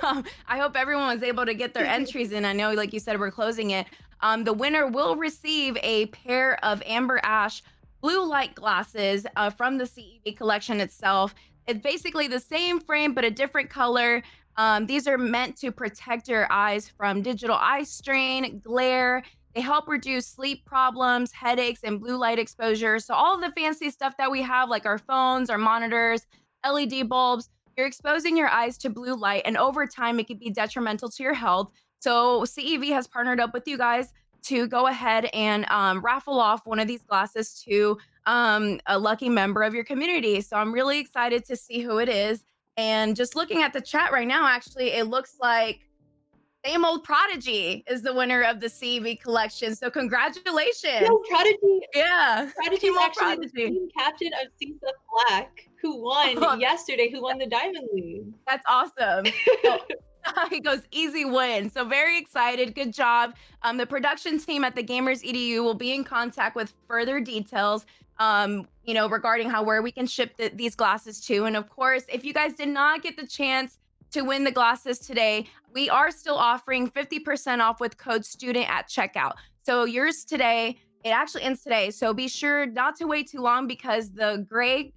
I hope everyone was able to get their entries in. I know, like you said, we're closing it. The winner will receive a pair of Amber Ash blue light glasses from the CEV collection itself. It's basically the same frame, but a different color. These are meant to protect your eyes from digital eye strain, glare. They help reduce sleep problems, headaches, and blue light exposure. So all of the fancy stuff that we have, like our phones, our monitors, LED bulbs, you're exposing your eyes to blue light, and over time, it can be detrimental to your health. So CEV has partnered up with you guys to go ahead and raffle off one of these glasses to a lucky member of your community. So I'm really excited to see who it is. And just looking at the chat right now, actually, it looks like same old Prodigy is the winner of the CEV collection. So congratulations. No, Prodigy. Yeah. Prodigy is actually the team captain of CSUN Black, who won yesterday, who won the Diamond League. That's awesome. He goes easy win. So very excited. Good job. The production team at the Gamers EDU will be in contact with further details, regarding where we can ship these glasses to. And of course, if you guys did not get the chance to win the glasses today, we are still offering 50% off with code STUDENT at checkout. So yours today, it actually ends today. So be sure not to wait too long, because the gray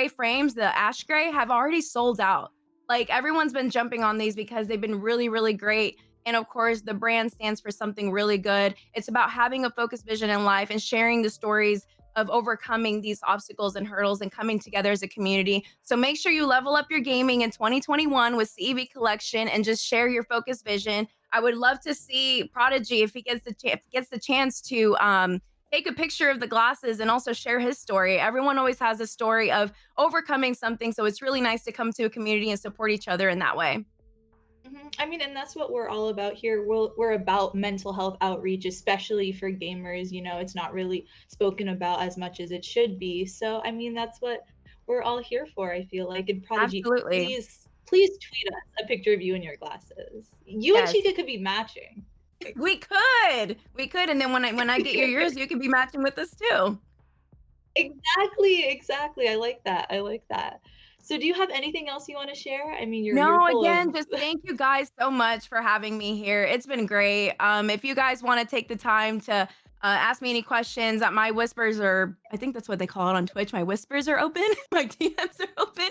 frames, the ash gray, have already sold out. Like, everyone's been jumping on these because they've been really, really great. And of course, the brand stands for something really good. It's about having a focused vision in life and sharing the stories of overcoming these obstacles and hurdles and coming together as a community. So make sure you level up your gaming in 2021 with CEV Collection and just share your focused vision. I would love to see Prodigy, if he gets the chance to take a picture of the glasses and also share his story. Everyone always has a story of overcoming something, so it's really nice to come to a community and support each other in that way. I mean, and that's what we're all about here. We're about mental health outreach, especially for gamers. It's not really spoken about as much as it should be. So, I mean, that's what we're all here for, I feel like. And Prodigy, Absolutely. please tweet us a picture of you and your glasses. You and Chica could be matching. We could. And then when I get yours, you could be matching with us too. Exactly. I like that. So do you have anything else you want to share? I mean, you're just thank you guys so much for having me here. It's been great. If you guys want to take the time to ask me any questions, my whispers are, I think that's what they call it on Twitch. My whispers are open. My DMs are open.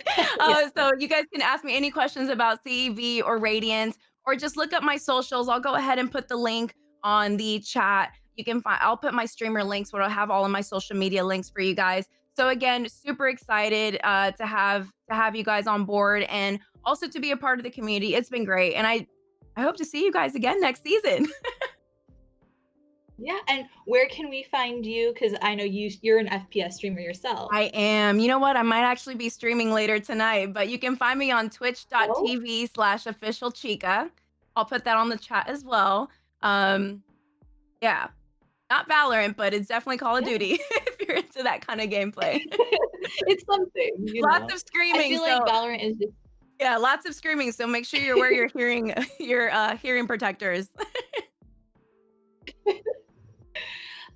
So you guys can ask me any questions about CEV or Radiance, or just look up my socials. I'll go ahead and put the link on the chat. You can find, I'll put my streamer links where I'll have all of my social media links for you guys. So again, super excited to have you guys on board, and also to be a part of the community. It's been great, and I hope to see you guys again next season. Yeah, and where can we find you? Because I know you're an FPS streamer yourself. I am. You know what? I might actually be streaming later tonight, but you can find me on twitch.tv/officialchica. I'll put that on the chat as well. Yeah. Not Valorant, but it's definitely Call of Duty if you're into that kind of gameplay. It's something. Lots of screaming. I feel like Valorant is just... Yeah, lots of screaming. So make sure you wear your hearing protectors.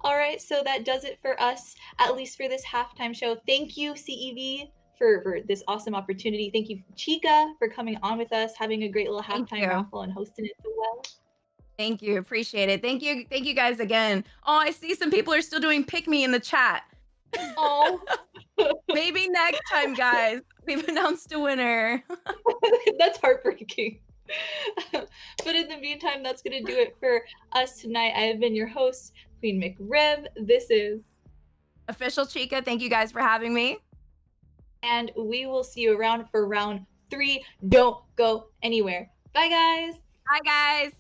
All right, so that does it for us, at least for this halftime show. Thank you, CEV, for this awesome opportunity. Thank you, Chica, for coming on with us, having a great little halftime raffle and hosting it so well. Thank you. Appreciate it. Thank you guys again. Oh, I see some people are still doing pick me in the chat. Oh. Maybe next time, guys. We've announced a winner. That's heartbreaking. But in the meantime, that's going to do it for us tonight. I have been your host, Queen McRib. This is Official Chica. Thank you guys for having me. And we will see you around for round 3. Don't go anywhere. Bye, guys. Bye, guys.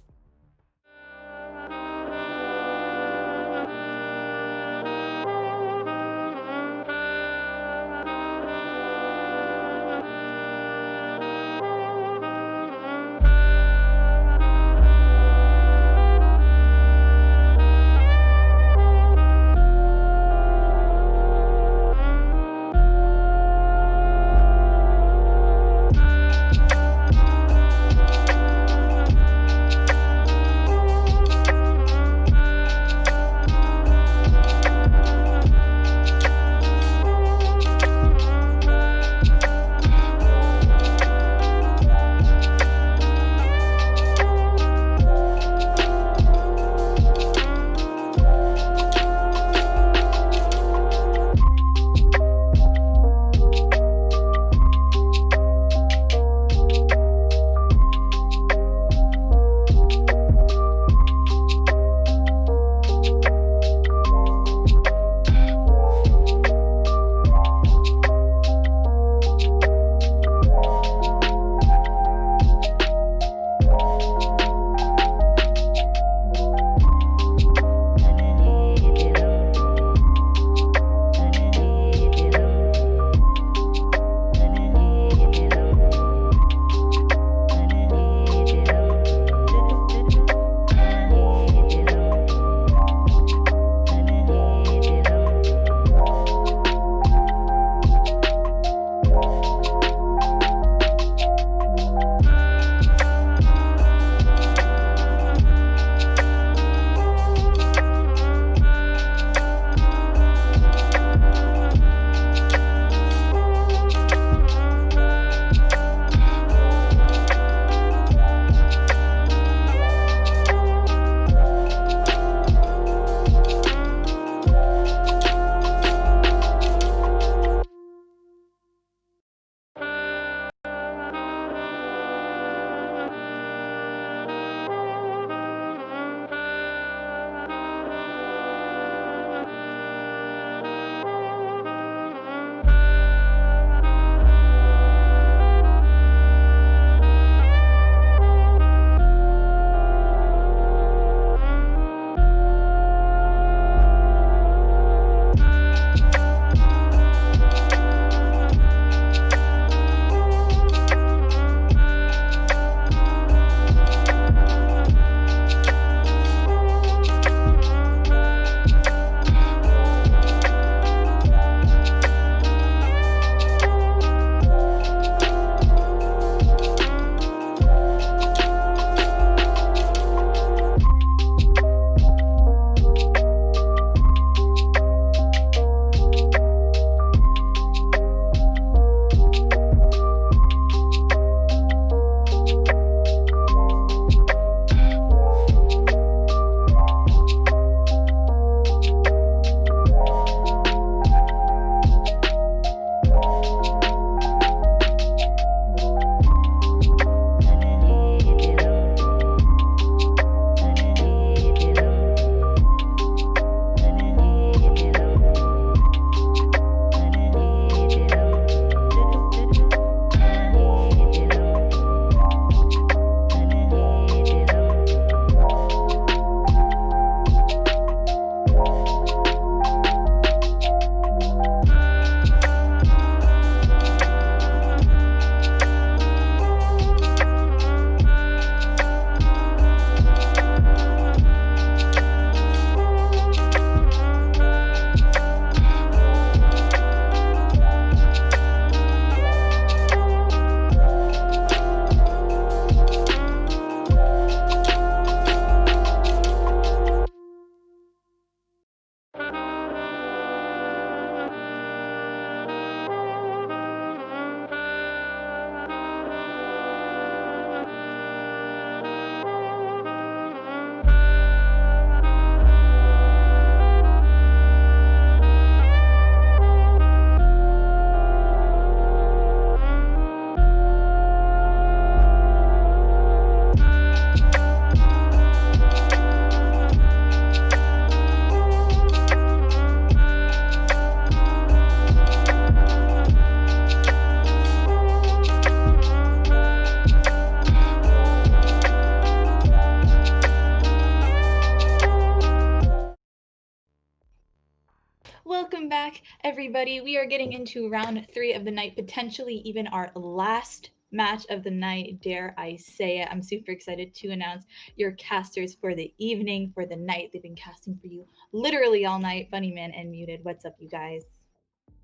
everybody. We are getting into round 3 of the night, potentially even our last match of the night, dare I say it. I'm super excited to announce your casters for the evening, for the night. They've been casting for you literally all night. Bunnyman and Muted, what's up, you guys?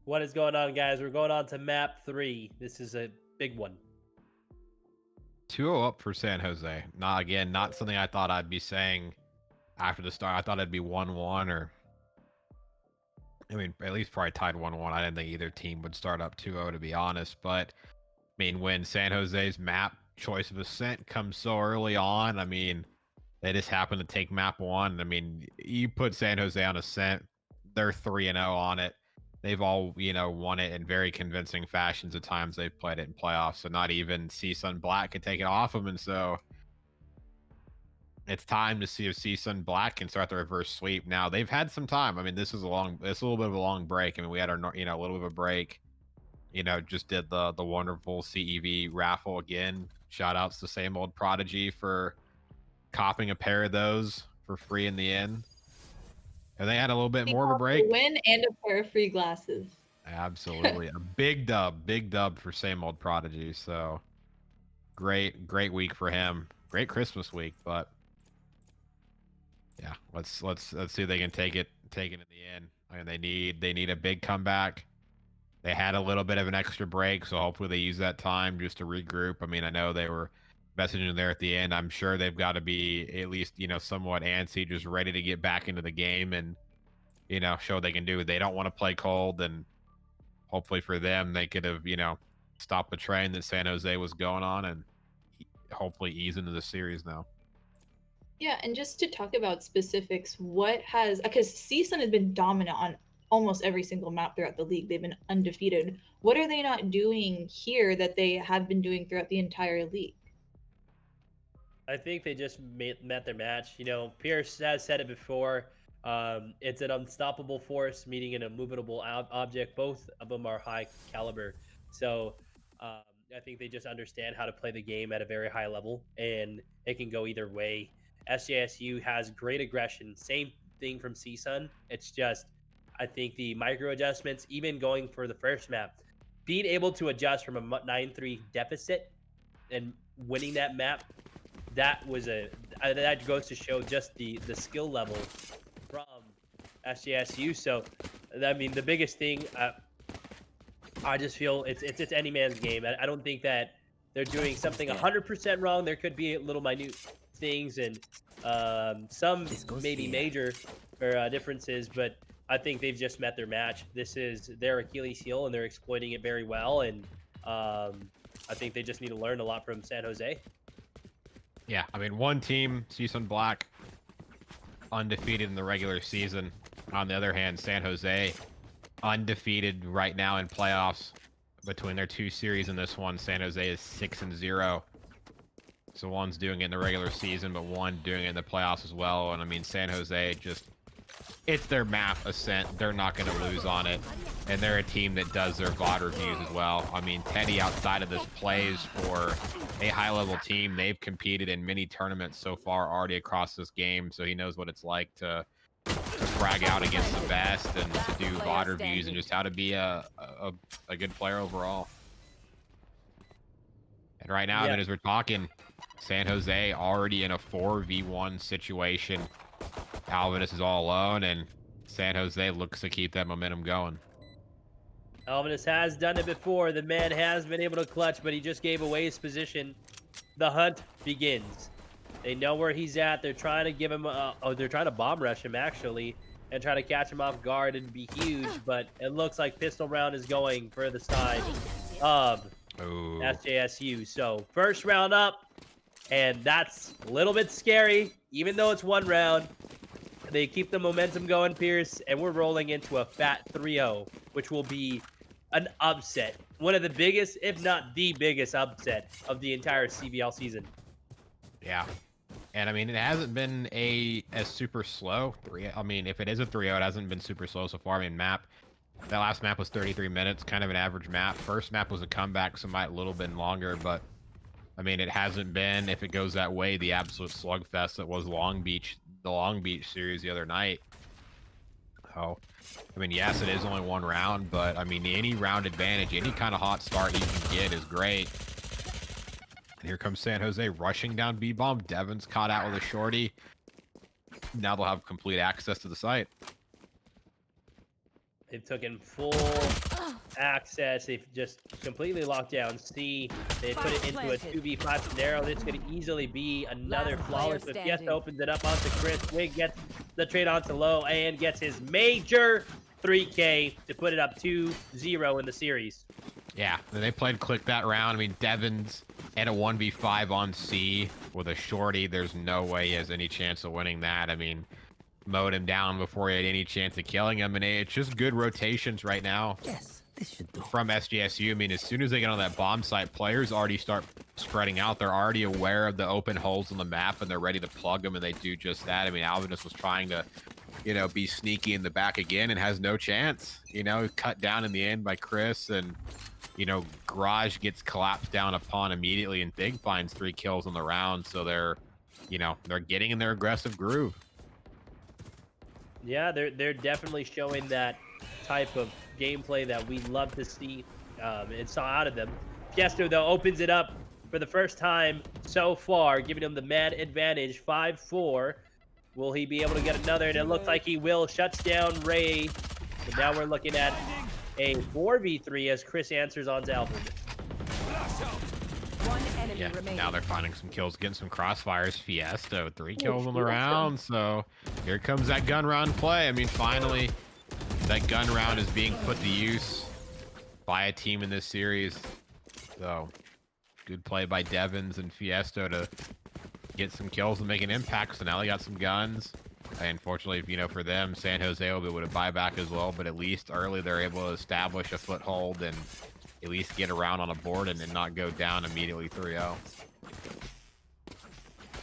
What is going on, guys? We're going on to map 3. This is a big one. 2-0 up for San Jose. Not something I thought I'd be saying after the start. I thought it'd be 1-1 or, I mean, at least probably tied 1-1. I didn't think either team would start up 2-0, to be honest. But, I mean, when San Jose's map choice of ascent comes so early on, I mean, they just happen to take map 1. I mean, you put San Jose on ascent, they're 3-0 on it. They've all, won it in very convincing fashions at times they've played it in playoffs. So not even CSUN Black could take it off them. And so it's time to see if CSUN Black can start the reverse sweep. Now they've had some time. I mean, it's a little bit of a long break. I mean, we had our, a little bit of a break. Just did the wonderful CEV raffle again. Shout outs to Same Old Prodigy for copping a pair of those for free in the end. And they had a little bit more of a break. Win and a pair of free glasses. Absolutely. A big dub for Same Old Prodigy. So great week for him. Great Christmas week, but yeah, let's see if they can take it in the end. I mean, they need a big comeback. They had a little bit of an extra break, so hopefully they use that time just to regroup. I mean, I know they were messaging there at the end. I'm sure they've got to be at least, somewhat antsy, just ready to get back into the game and, show what they can do. They don't want to play cold, and hopefully for them, they could have, stopped the train that San Jose was going on and hopefully ease into the series now. Yeah, and just to talk about specifics, because CSUN has been dominant on almost every single map throughout the league. They've been undefeated. What are they not doing here that they have been doing throughout the entire league? I think they just met their match. Pierce has said it before. It's an unstoppable force meeting an immovable object. Both of them are high caliber. So I think they just understand how to play the game at a very high level, and it can go either way. SJSU has great aggression. Same thing from CSUN. It's just, I think the micro adjustments, even going for the first map, being able to adjust from a 9-3 deficit and winning that map, that goes to show just the skill level from SJSU. So, I mean, the biggest thing, I just feel it's any man's game. I don't think that they're doing something 100% wrong. There could be little minute things and some maybe major or differences, but I think they've just met their match. This is their Achilles heel, and they're exploiting it very well. And I think they just need to learn a lot from San Jose. Yeah, I mean, one team, CSUN Black, undefeated in the regular season. On the other hand, San Jose, undefeated right now in playoffs. Between their 2 series and this one, San Jose is 6-0. So one's doing it in the regular season, but one doing it in the playoffs as well. And I mean, San Jose just, it's their map ascent. They're not going to lose on it. And they're a team that does their VOD reviews as well. I mean, Teddy, outside of this, plays for a high-level team. They've competed in many tournaments so far already across this game, so he knows what it's like to frag out against the best and to do VOD reviews and just how to be a good player overall. And right now, I mean, as we're talking, San Jose already in a 4v1 situation. Alvinus is all alone, and San Jose looks to keep that momentum going. Alvinus has done it before. The man has been able to clutch, but he just gave away his position. The hunt begins. They know where he's at. They're trying to give him they're trying to bomb rush him, actually, and try to catch him off guard and be huge, but it looks like pistol round is going for the side of SJSU. So first round up, and that's a little bit scary, even though it's one round. They keep the momentum going, Pierce, and we're rolling into a fat 3-0, which will be an upset. One of the biggest, if not the biggest upset of the entire CVL season. Yeah. And I mean, it hasn't been a super slow 3. I mean, if it is a 3-0, it hasn't been super slow so far. I mean, that last map was 33 minutes, kind of an average map. First map was a comeback, so might a little bit longer, but I mean, it hasn't been, if it goes that way, the absolute slugfest that was the Long Beach series the other night. So, I mean, yes, it is only one round, but I mean, any round advantage, any kind of hot start you can get is great. And here comes San Jose rushing down B-bomb. Devon's caught out with a shorty. Now they'll have complete access to the site. They've taken full access. They've just completely locked down C. They put it into a 2v5 scenario. This could easily be another Last flawless. player But Fiesta standing. opens it up onto Chris. Wig gets the trade onto low and gets his major 3K to put it up 2-0 in the series. Yeah, they played click that round. I mean, Devon's at a 1v5 on C with a shorty. There's no way he has any chance of winning that. I mean, mowed him down before he had any chance of killing him. And it's just good rotations right now. Yes, this should do. From SJSU. I mean, as soon as they get on that bomb site, players already start spreading out. They're already aware of the open holes on the map, and they're ready to plug them, and they do just that. I mean, Alvinus was trying to, be sneaky in the back again and has no chance. Cut down in the end by Chris, and, Garage gets collapsed down upon immediately, and Big finds 3 kills on the round, so they're getting in their aggressive groove. Yeah, they're definitely showing that type of gameplay that we love to see and saw out of them. Fiesta, though, opens it up for the first time so far, giving him the man advantage, 5-4. Will he be able to get another? And it looks like he will. Shuts down Ray. But now we're looking at a 4v3 as Chris answers on Alvin. One enemy Yeah, remaining. now they're finding some kills, getting some crossfires. Fiesta, 3 kills on the round. So here comes that gun round play. I mean, finally, that gun round is being put to use by a team in this series. So good play by Devons and Fiesta to get some kills and make an impact. So now they got some guns. And unfortunately, for them, San Jose will be able to buy back as well. But at least early, they're able to establish a foothold and at least get around on a board and then not go down immediately 3-0.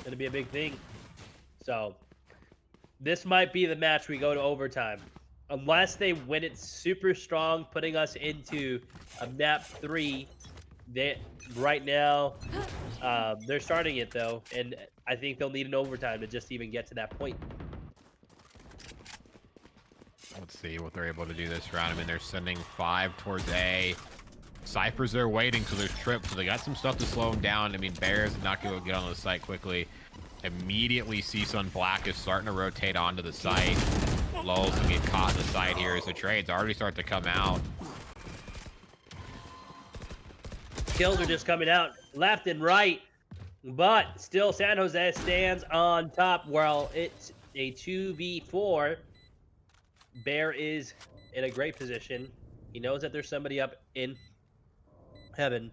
Gonna be a big thing. So this might be the match we go to overtime. Unless they win it super strong, putting us into a map 3. Right now, they're starting it though, and I think they'll need an overtime to just even get to that point. Let's see what they're able to do this round. I mean, they're sending 5 towards A. Cypher's there waiting, so there's trips, so they got some stuff to slow them down. I mean, Bears not going to get on the site quickly. Immediately, CSUN Black is starting to rotate onto the site. Lulz will get caught in the site here as the trades already start to come out. Kills are just coming out left and right, but still San Jose stands on top. While it's a 2v4, Bear is in a great position. He knows that there's somebody up in heaven.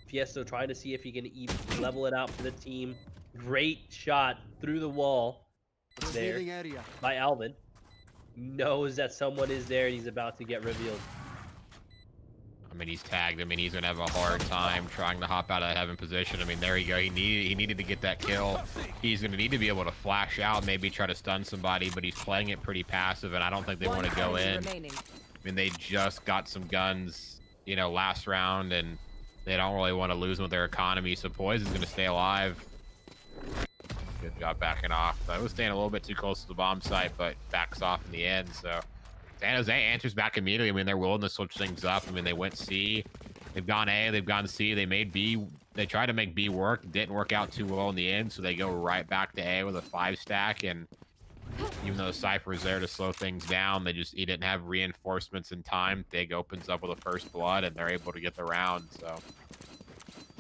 Fiesta trying to see if he can even level it out for the team. Great shot through the wall there by Alvin. Knows that someone is there and he's about to get revealed. I mean, he's tagged. I mean, he's going to have a hard time trying to hop out of that heaven position. I mean, there you go. He needed to get that kill. He's going to need to be able to flash out, maybe try to stun somebody, but he's playing it pretty passive, and I don't think they want to go in. Remaining. I mean, they just got some guns, last round, and they don't really want to lose them with their economy, so Poison's going to stay alive. Good job backing off. I was staying a little bit too close to the bomb site, but backs off in the end, so San Jose answers back immediately. I mean, they're willing to switch things up. I mean, they went C. They've gone A. They've gone C. They made B. They tried to make B work. Didn't work out too well in the end, so they go right back to A with a 5-stack. And even though Cypher was there to slow things down, he didn't have reinforcements in time. Dig opens up with a first blood, and they're able to get the round. So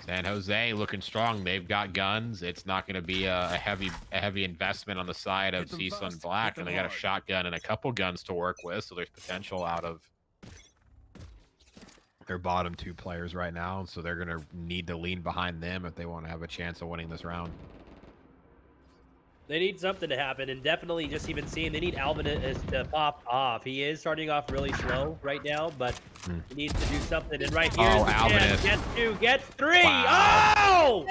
San Jose looking strong. They've got guns. It's not going to be a heavy investment on the side of CSUN Black, and they got a shotgun and a couple guns to work with, so there's potential out of their bottom 2 players right now, so they're going to need to lean behind them if they want to have a chance of winning this round. They need something to happen, and definitely just even seeing they need Alvin to pop off. He is starting off really slow right now, but he needs to do something. And right here, Alvin gets 2, gets 3. Wow. Oh!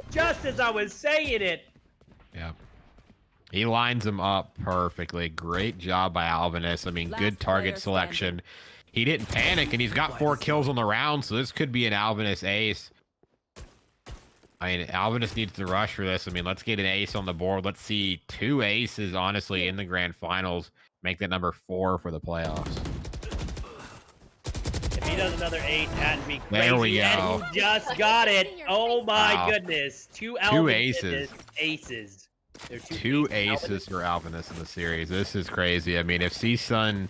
Just as I was saying it. Yeah. He lines them up perfectly. Great job by Alvinus. I mean, Last good target player selection. He didn't panic, and he's got 4 kills on the round, so this could be an Alvinus ace. I mean, Alvinus needs to rush for this. I mean, let's get an ace on the board. Let's see 2 aces, honestly, in the grand finals. make that number 4 for the playoffs. If he does another ace, that'd be crazy. There we And go. he just got it. Oh my Wow. goodness. Two Alvin aces. Aces. They're Two aces for Alvinus in the series. This is crazy. I mean, if CSUN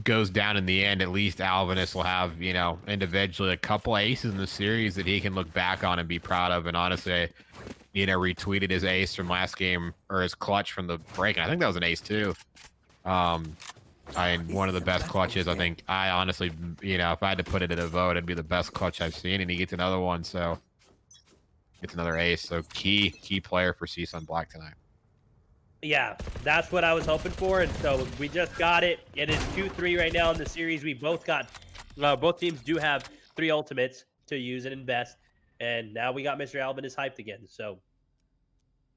goes down in the end, at least Alvinus will have, you know, individually a couple aces in the series that he can look back on and be proud of. And honestly, you know, retweeted his ace from last game, or his clutch from the break. And I think that was an ace too. One of the best clutches. I think I honestly, you know, if I had to put it in a vote, it'd be the best clutch I've seen. And he gets another one, so gets another ace. So key player for CSUN Black tonight. Yeah, that's what I was hoping for, and so we just got it. It is 2-3 right now in the series. We both got, both teams do have 3 ultimates to use and invest, and now we got Mr. Alvin is hyped again. So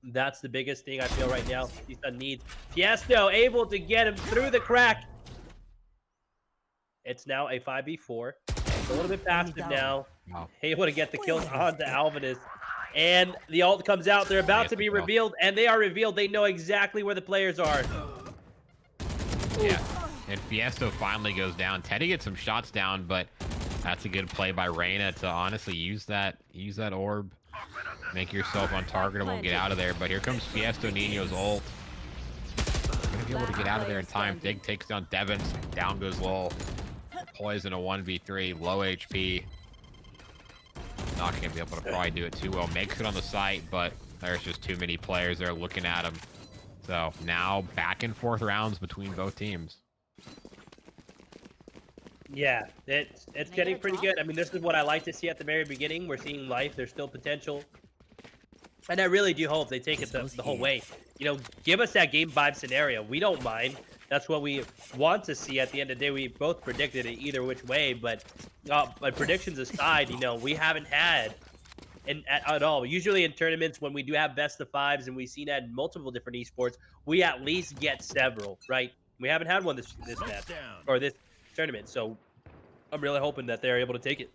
that's the biggest thing I feel right now. CSUN needs Fiesto able to get him through the crack. It's now a 5v4. It's a little bit passive now. Wow. Able to get the kills onto Alvinus. And the ult comes out. They're about to be revealed, and they are revealed. They know exactly where the players are. Yeah, and Fiesto finally goes down. Teddy gets some shots down, but that's a good play by Reyna to honestly use that orb, make yourself untargetable, get out of there. But here comes Fiesto Nino's ult. Gonna be able to get out of there in time. Dig takes down Devins. Down goes Lowell. Poison a 1v3, low HP. Not gonna be able to probably do it too well. Makes it on the site, but there's just too many players there looking at him. So now back and forth rounds between both teams. Yeah, it's getting pretty good. I mean, this is what I like to see at the very beginning. We're seeing life. There's still potential. And I really do hope they take it the whole way. You know, give us that game 5 scenario. We don't mind. That's what we want to see at the end of the day. We both predicted it either which way, but predictions aside, you know, we haven't had at all. Usually in tournaments, when we do have best of 5s, and we've seen that in multiple different esports, we at least get several, right? We haven't had one this match or this tournament, so I'm really hoping that they're able to take it.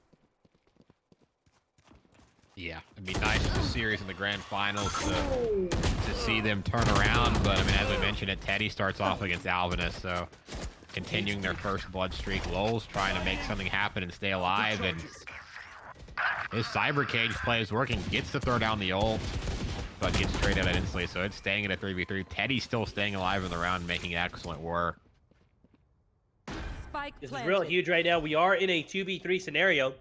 Yeah, it'd be nice for the series in the grand finals to see them turn around. But I mean, as I mentioned, Teddy starts off against Alvinus, so continuing their first blood streak. Lowell's trying to make something happen and stay alive, and his cyber cage play is working. Gets to throw down the ult, but gets straight at it instantly. So it's staying at a 3v3. Teddy's still staying alive in the round, making excellent work. This is real huge right now. We are in a 2v3 scenario.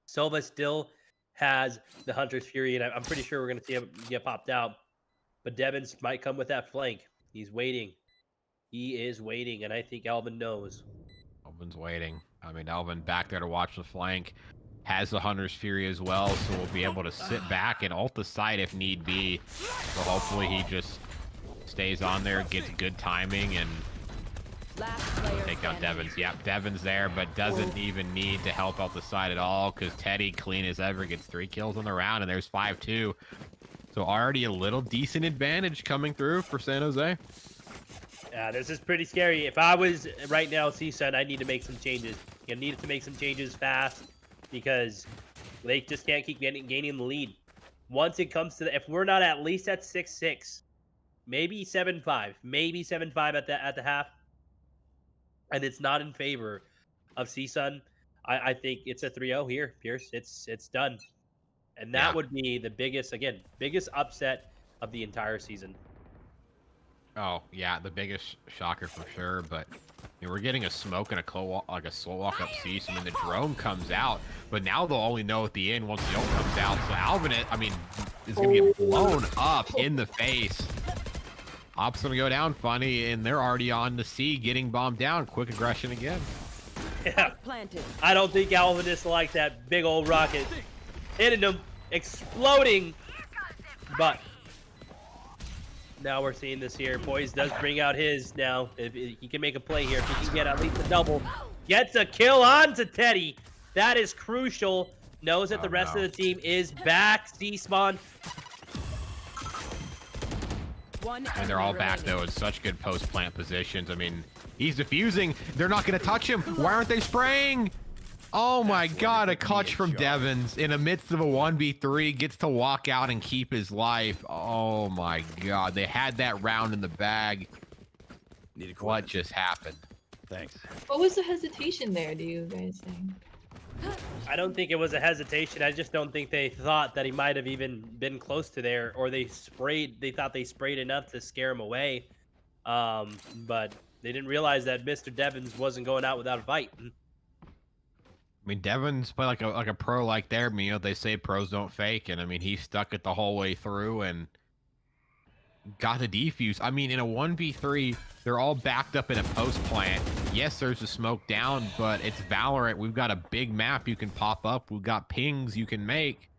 Silva still has the Hunter's Fury, and I'm pretty sure we're going to see him get popped out. But Devins might come with that flank. He's waiting. He is waiting, and I think Alvin knows. Alvin's waiting. I mean, Alvin back there to watch the flank. Has the Hunter's Fury as well, so we'll be able to sit back and ult the side if need be. So hopefully he just stays on there, gets good timing, and take down Devins. Yep, Devins there, but doesn't even need to help out the side at all because Teddy, clean as ever, gets 3 kills on the round, and there's 5-2. So already a little decent advantage coming through for San Jose. Yeah, this is pretty scary. If I was right now CSUN, I need to make some changes. You needed to make some changes fast because they just can't keep gaining the lead. Once it comes to if we're not at least at 6-6, maybe 7-5, maybe 7-5 at the half, and it's not in favor of CSUN, I think it's a 3-0 here, Pierce. It's done. And that would be the biggest upset of the entire season. Oh, yeah, the biggest shocker for sure, but you know, we're getting a smoke and a slow walk up cease, and then the drone comes out, but now they'll only know at the end once the ult comes out. So Alvin, I mean, is going to get blown up in the face. Op's going to go down funny, and they're already on the C, getting bombed down. Quick aggression again. Yeah. I don't think Alvin is like that big old rocket. Hitting him, exploding. But now we're seeing this here. Boys does bring out his now. If he can make a play here, if he can get at least a double. Gets a kill onto Teddy. That is crucial. Knows that the rest of the team is back. C-spawn. And they're all back, though, in such good post-plant positions. I mean, he's defusing. They're not going to touch him. Why aren't they spraying? Oh, my God. A clutch from Devins in the midst of a 1v3. Gets to walk out and keep his life. Oh, my God. They had that round in the bag. What just happened? Thanks. What was the hesitation there, do you guys think? I don't think it was a hesitation. I just don't think they thought that he might have even been close to there, or they thought they sprayed enough to scare him away. But they didn't realize that Mr. Devins wasn't going out without a fight. I mean, Devon's played like a pro like there. You know, they say pros don't fake, and I mean, he stuck it the whole way through and got the defuse. I mean, in a 1v3, they're all backed up in a post plant. Yes, there's a smoke down, but it's Valorant. We've got a big map you can pop up. We've got pings you can make.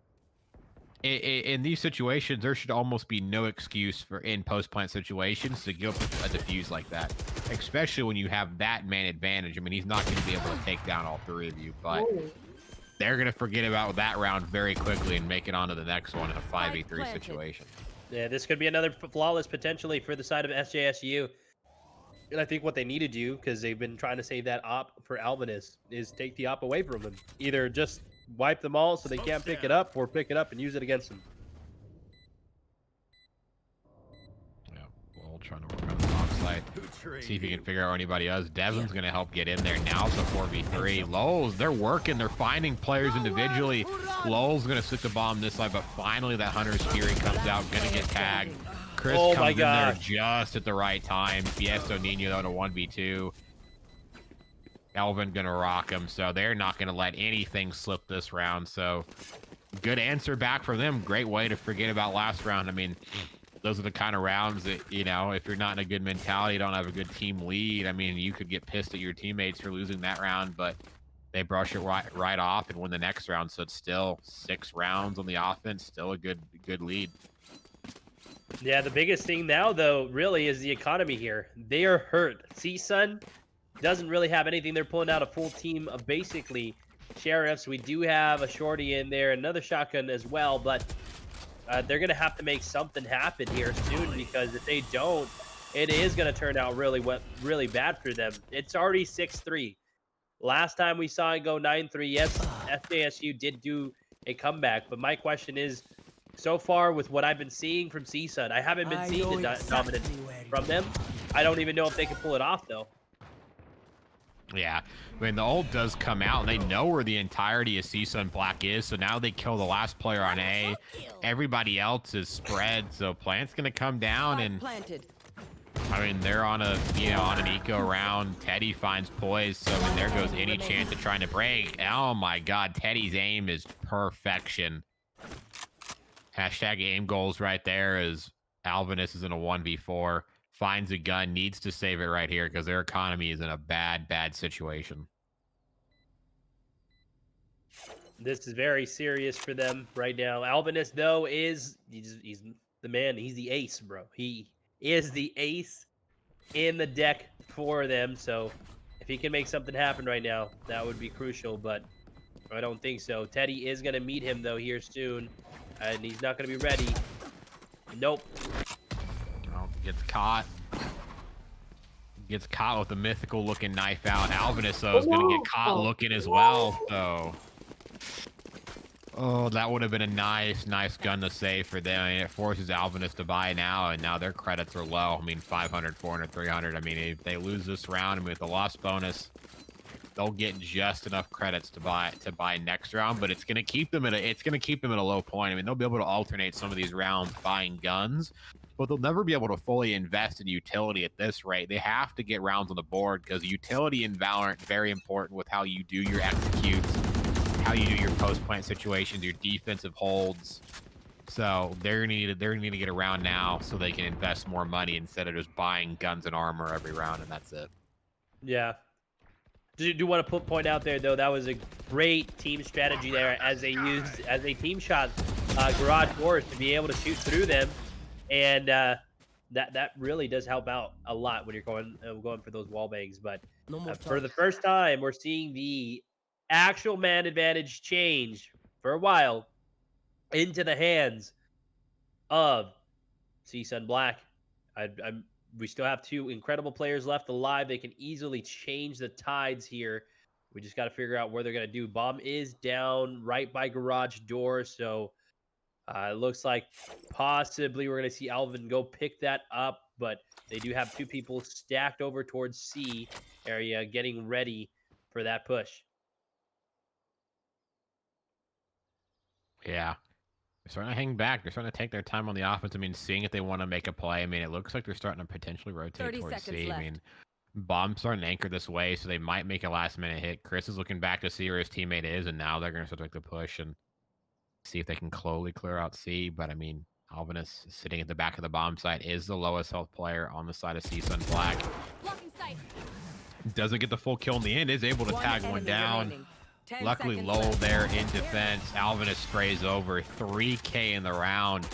In these situations, there should almost be no excuse for in post plant situations to give up a defuse like that, especially when you have that man advantage. I mean, he's not going to be able to take down all three of you, but they're going to forget about that round very quickly and make it on to the next one in a 5v3 situation. Yeah, this could be another flawless potentially for the side of SJSU. And I think what they need to do, because they've been trying to save that op for Alvin, is take the op away from him. Either just wipe them all so they can't pick it up, or pick it up and use it against them. Yeah, we'll trying to work on the top side. See if you can figure out anybody else. Devon's going to help get in there. Now it's a 4v3. Lowell's, they're working. They're finding players individually. Lowell's going to stick the bomb this side, but finally that Hunter's Fury comes out, going to get tagged. Chris comes in there just at the right time. Fiesto Nino out a 1v2. Elvin gonna rock him, so they're not gonna let anything slip this round. So good answer back from them. Great way to forget about last round. I mean, those are the kind of rounds that, you know, if you're not in a good mentality, don't have a good team lead, I mean, you could get pissed at your teammates for losing that round, but they brush it right off and win the next round. So it's still 6 rounds on the offense, still a good lead. Yeah, the biggest thing now, though, really is the economy here. They are hurt. CSUN doesn't really have anything. They're pulling out a full team of basically sheriffs. We do have a shorty in there, another shotgun as well, but they're going to have to make something happen here soon, because if they don't, it is going to turn out really bad for them. It's already 6-3. Last time we saw it go 9-3, yes, SJSU did do a comeback, but my question is, so far with what I've been seeing from CSUN, I haven't been seeing the dominance from them. I don't even know if they can pull it off, though. Yeah, I mean, the ult does come out, and they know where the entirety of CSUN Black is, so now they kill the last player on A. Everybody else is spread, so Plant's going to come down, and I mean, they're on a, on an eco round. Teddy finds poise, so I mean, there goes any chance of trying to break. Oh my God, Teddy's aim is perfection. Hashtag aim goals right there, as Alvinus is in a 1v4. Finds a gun, needs to save it right here because their economy is in a bad situation. This is very serious for them right now. Alvinus, though, he's the man. He's the ace, bro. He is the ace in the deck for them. So if he can make something happen right now, that would be crucial, but I don't think so. Teddy is going to meet him, though, here soon, and he's not going to be ready. Nope. Oh, gets caught. Gets caught with the mythical looking knife out. Alvinus, though, is going to get caught looking as well. So, oh, that would have been a nice gun to save for them. I mean, it forces Alvinus to buy now, and now their credits are low. I mean, 500, 400, 300. I mean, if they lose this round, I mean, with the loss bonus, they'll get just enough credits to buy next round. But it's going to keep them at a low point. I mean, they'll be able to alternate some of these rounds buying guns, but they'll never be able to fully invest in utility at this rate. They have to get rounds on the board because utility in Valorant very important with how you do your executes, how you do your post-plant situations, your defensive holds. So they're gonna need to get a round now so they can invest more money instead of just buying guns and armor every round, and that's it. Yeah. Do want to point out there, though, that was a great team strategy there as they team shot garage doors to be able to shoot through them, and that really does help out a lot when you're going for those wall bangs. But for the first time, we're seeing the actual man advantage change for a while into the hands of CSUN Black. We still have 2 incredible players left alive. They can easily change the tides here. We just got to figure out where they're going to do. Bomb is down right by garage door, so it looks like possibly we're going to see Alvin go pick that up. but they do have 2 people stacked over towards C area getting ready for that push. Yeah. They're starting to hang back. They're starting to take their time on the offense. I mean, seeing if they want to make a play. I mean, it looks like they're starting to potentially rotate 30 towards seconds C. I left. mean, Bomb's starting to anchor this way, so they might make a last-minute hit. Chris is looking back to see where his teammate is, and now they're going to start to make the push and see if they can slowly clear out C. But, I mean, Alvinus sitting at the back of the bomb site is the lowest health player on the side of CSUN Black. Blocking sight. Doesn't get the full kill in the end, is able to tag one enemy down. remaining. 10 Luckily, seconds Lowell left. there in defense. Alvinus sprays over 3K in the round.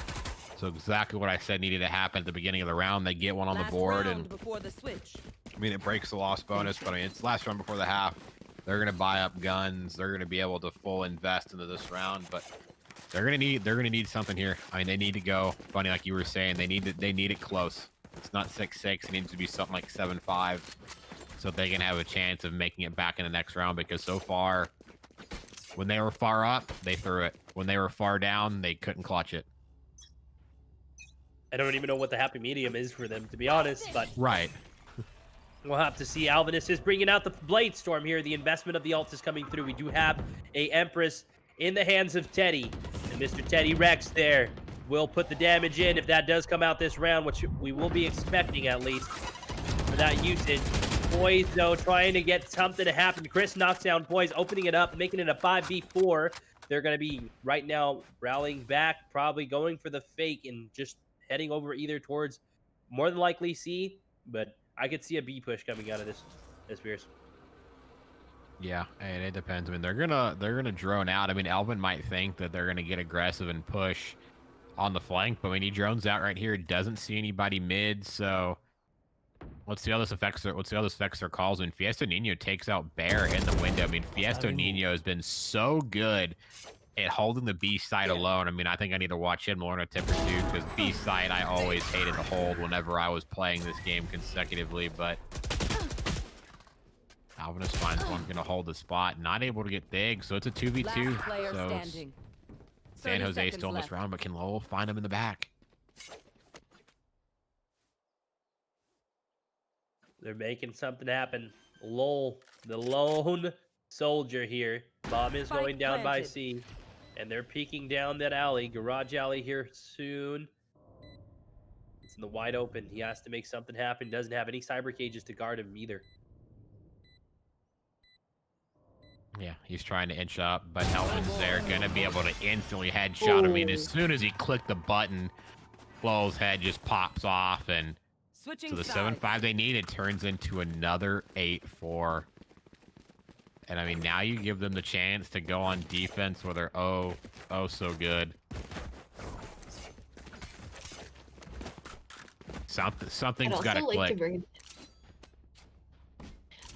So exactly what I said needed to happen at the beginning of the round. They get one on the Last board, round and before the switch. I mean, it breaks the loss bonus, but I mean, it's last round before the half. They're gonna buy up guns. They're gonna be able to full invest into this round, but they're gonna need something here. I mean, they need to go. Funny, like you were saying, they need it close. It's not 6-6. It needs to be something like 7-5, so they can have a chance of making it back in the next round. Because so far, when they were far up, they threw it. When they were far down, they couldn't clutch it. I don't even know what the happy medium is for them, to be honest, but Right. we'll have to see. Alvinus is bringing out the Blade Storm here. The investment of the ult is coming through. We do have a Empress in the hands of Teddy, and Mr. Teddy Rex there will put the damage in if that does come out this round, which we will be expecting at least for that usage. Poise, though, trying to get something to happen. Chris knocks down Poise, opening it up, making it a 5v4. They're going to be, right now, rallying back, probably going for the fake and just heading over either towards, more than likely, C, but I could see a B push coming out of this Pierce. Yeah, and it depends. I mean, they're gonna drone out. I mean, Alvin might think that they're gonna get aggressive and push on the flank, but when he drones out right here, doesn't see anybody mid. So let's see how this affects their calls. And Fiesta Nino takes out Bear in the window. I mean, Fiesta Nino has been so good at holding the B side alone. I mean, I think I need to watch him more in a tip or two, because B side I always hated to hold whenever I was playing this game consecutively, but Alvinus finds one going to hold the spot, not able to get big, so it's a 2v2. Last player So standing. San 30 Jose seconds still in this left. round, but can Lowell find him in the back? They're making something happen. Lowell, the lone soldier here. Bomb is Spike going down by planted. C, and they're peeking down that alley. Garage alley here soon. It's in the wide open. He has to make something happen. Doesn't have any cyber cages to guard him either. Yeah, he's trying to inch up, but Elvin's there, going to be able to instantly headshot. I mean, as soon as he clicked the button, Lowell's head just pops off, and Switching so the sides. 7-5 they need, it turns into another 8-4. And I mean, now you give them the chance to go on defense where they're oh so good. Something's got to click.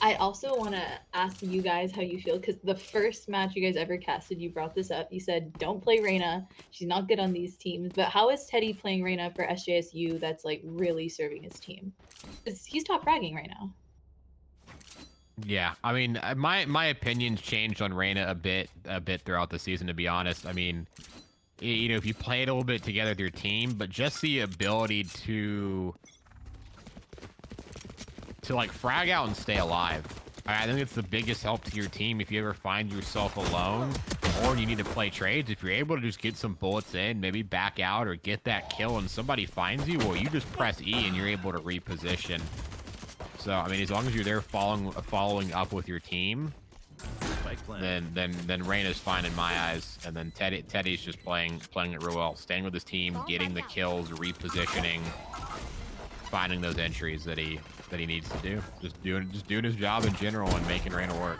I also want to ask you guys how you feel, because the first match you guys ever casted, you brought this up. You said, don't play Reyna. She's not good on these teams. But how is Teddy playing Reyna for SJSU that's like really serving his team? 'Cause he's top fragging right now. Yeah, I mean, my opinions changed on Reyna a bit throughout the season, to be honest. I mean, you know, if you play it a little bit together with your team, but just the ability to like frag out and stay alive. I think it's the biggest help to your team if you ever find yourself alone or you need to play trades. If you're able to just get some bullets in, maybe back out or get that kill and somebody finds you, well, you just press E and you're able to reposition. So, I mean, as long as you're there following up with your team, then Reyna's fine in my eyes. And then Teddy's just playing it real well, staying with his team, getting the kills, repositioning, finding those entries that he needs to do. Just doing his job in general and making Reyna work.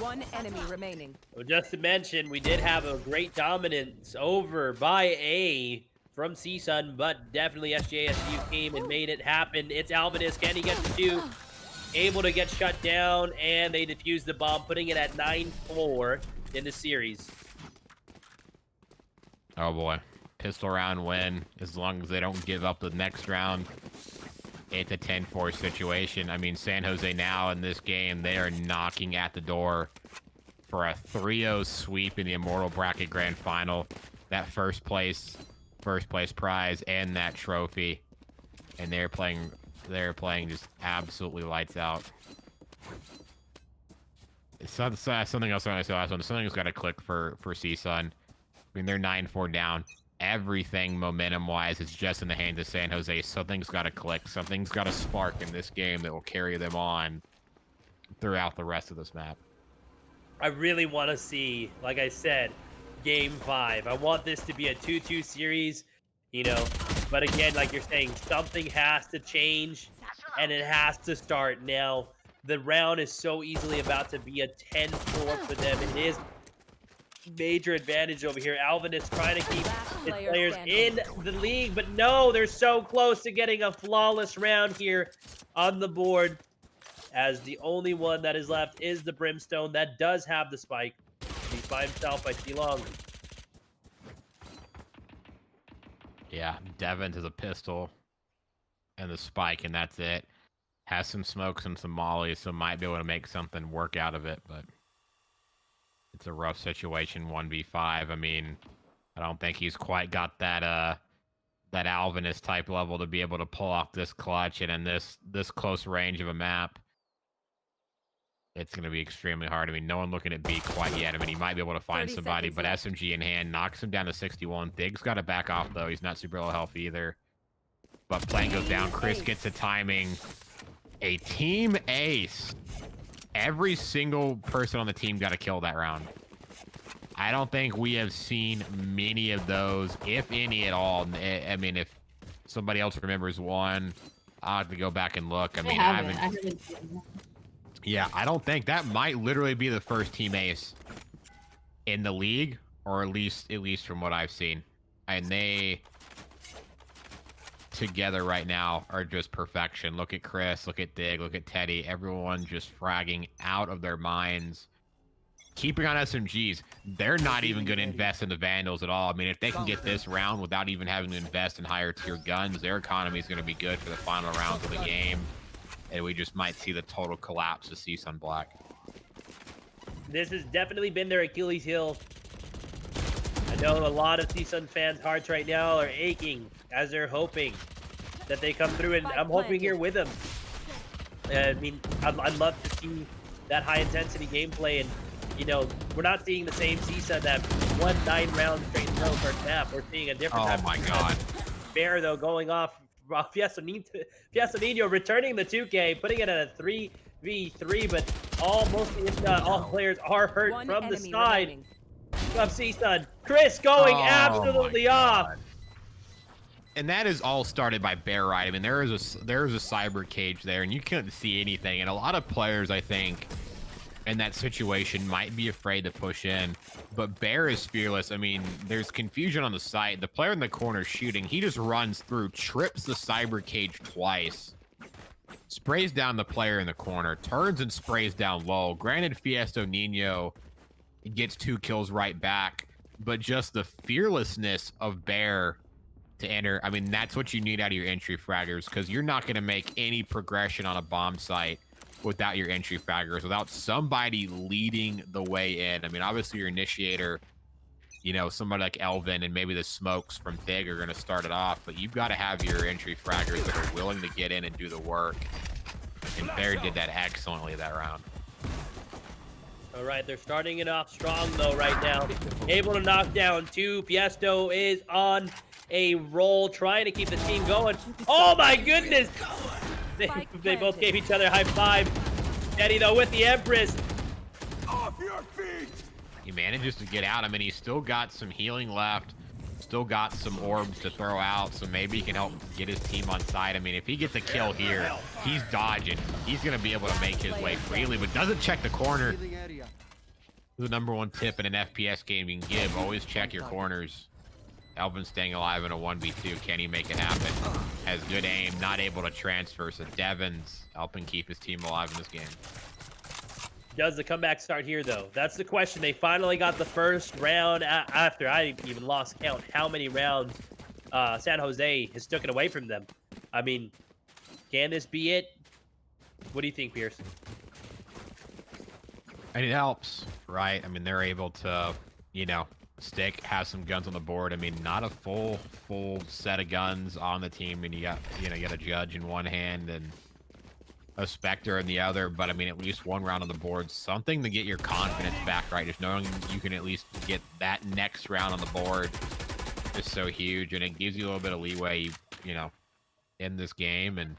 One enemy remaining. Well, just to mention, we did have a great dominance over by A from CSUN, but definitely SJSU came and made it happen. It's Alvinus. Can he get the 2? Able to get shut down, and they defused the bomb, putting it at 9-4 in the series. Oh boy. Pistol round win, as long as they don't give up the next round. It's a 10-4 situation. I mean, San Jose now in this game, they are knocking at the door for a 3-0 sweep in the Immortal Bracket Grand Final. That first place prize and that trophy. and they're playing just absolutely lights out. It's not, something else I saw last one. Something's got to click for CSUN. I mean, they're 9-4 down. Everything momentum-wise is just in the hands of San Jose. Something's got to click. Something's got to spark in this game that will carry them on throughout the rest of this map. I really want to see, like I said, Game 5. I want this to be a 2-2 series, you know. But again, like you're saying, something has to change, and it has to start now. The round is so easily about to be a 10-4 for them. It is major advantage over here. Alvin is trying to keep his players in the league, but no, they're so close to getting a flawless round here on the board, as the only one that is left is the Brimstone that does have the spike. He's by himself by T-Long. Yeah, Devins has a pistol and the spike, and that's it. Has some smokes and some mollies, so might be able to make something work out of it, but it's a rough situation, 1v5. I mean, I don't think he's quite got that that Alvinist type level to be able to pull off this clutch, and in this close range of a map, it's going to be extremely hard. I mean, no one looking at B quite yet. I mean, he might be able to find somebody, but SMG in hand knocks him down to 61. Dig's got to back off, though. He's not super low health either. But plane goes down. Chris gets the timing. A team ace. Every single person on the team got a kill that round. I don't think we have seen many of those, if any at all. I mean, if somebody else remembers one, I'll have to go back and look. I mean, I haven't seen that. Yeah, I don't think that might literally be the first team ace in the league, or at least from what I've seen. And they together right now are just perfection. Look at Chris, look at Dig, look at Teddy. Everyone just fragging out of their minds. Keeping on SMGs, they're not even going to invest in the Vandals at all. I mean, if they can get this round without even having to invest in higher tier guns, their economy is going to be good for the final rounds of the game. And we just might see the total collapse of CSUN Black. This has definitely been their Achilles heel. I know a lot of CSUN fans' hearts right now are aching as they're hoping that they come through, and I'm hoping here with them. I mean, I'd love to see that high-intensity gameplay, and, you know, we're not seeing the same CSUN that won 9 rounds straight in a row per snap. We're seeing a different type Oh, my of God. Bear, though, going off. Fiesta Nino returning the 2K, putting it at a 3v3, but mostly, if not all players are hurt from the side of CSUN. Chris going absolutely off. And that is all started by Bear Ride. I mean, there is a cyber cage there, and you couldn't see anything. And a lot of players, I think, in that situation might be afraid to push in, but Bear is fearless. I mean, there's confusion on the side. The player in the corner shooting, he just runs through, trips the cyber cage twice, sprays down the player in the corner, turns and sprays down low. Granted, Fiesta Nino gets 2 kills right back, but just the fearlessness of Bear to enter, I mean, that's what you need out of your entry fraggers, because you're not going to make any progression on a bomb site without your entry fraggers, without somebody leading the way in. I mean, obviously your initiator, you know, somebody like Elvin and maybe the smokes from Thig are going to start it off, but you've got to have your entry fraggers that are willing to get in and do the work. And Bear did that excellently that round. All right, they're starting it off strong, though, right now. Able to knock down 2. Fiesto is on a roll, trying to keep the team going. Oh, my goodness! They both gave each other a high five. Eddie, though, with the Empress. Off your feet! He manages to get out. I mean, he's still got some healing left. Still got some orbs to throw out, so maybe he can help get his team on side. I mean, if he gets a kill here, he's dodging. He's going to be able to make his way freely, but doesn't check the corner. The #1 tip in an FPS game you can give, always check your corners. Elvin staying alive in a 1v2. Can he make it happen? Has good aim, not able to transfer, so Devins helping keep his team alive in this game. Does the comeback start here, though? That's the question. They finally got the first round after I even lost count how many rounds San Jose has taken away from them. I mean, can this be it? What do you think, Pierce? And it helps, right? I mean, they're able to, you know, Stick has some guns on the board. I mean, not a full set of guns on the team, and you got a Judge in one hand and a Spectre in the other. But I mean, at least one round on the board, something to get your confidence back, right? Just knowing you can at least get that next round on the board is so huge, and it gives you a little bit of leeway, in this game, and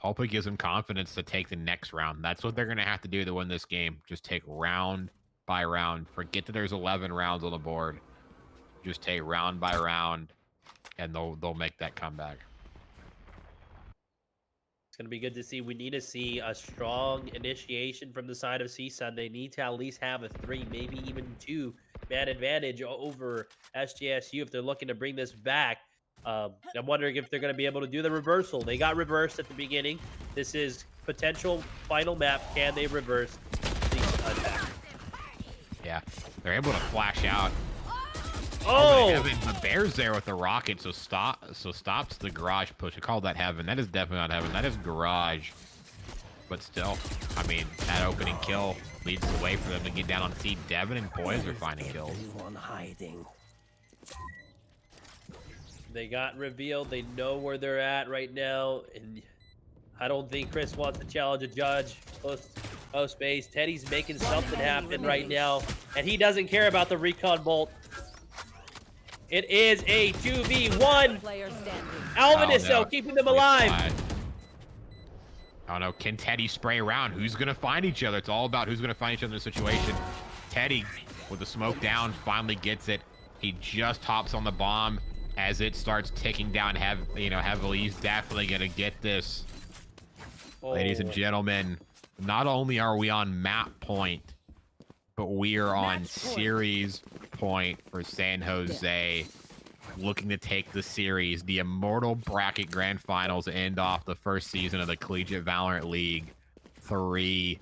hopefully gives them confidence to take the next round. That's what they're gonna have to do to win this game. Just take round by round. Forget that there's 11 rounds on the board. Just take round by round, and they'll make that comeback. It's going to be good to see. We need to see a strong initiation from the side of CSUN. They need to at least have a 3, maybe even 2-man advantage over SJSU if they're looking to bring this back. I'm wondering if they're going to be able to do the reversal. They got reversed at the beginning. This is potential final map. Can they reverse the attack? Yeah, they're able to flash out. Oh! The Bear's there with the rocket, so stops the garage push. I call that heaven. That is definitely not heaven. That is garage. But still, I mean, that opening kill leads the way for them to get down on C. Devin and Poise are finding kills. They got revealed. They know where they're at right now, and I don't think Chris wants to challenge a Judge. Close space. Teddy's making something happen right now, and he doesn't care about the recon bolt. It is a 2v1. Alvin is so keeping them alive. I don't know. Can Teddy spray around? Who's going to find each other? It's all about who's going to find each other in the situation. Teddy, with the smoke down, finally gets it. He just hops on the bomb as it starts ticking down heavily. He's definitely going to get this. Oh. Ladies and gentlemen, not only are we on map point, but we are on series point for San Jose, looking to take the series. The Immortal Bracket Grand Finals end off the first season of the Collegiate Valorant League 3-0.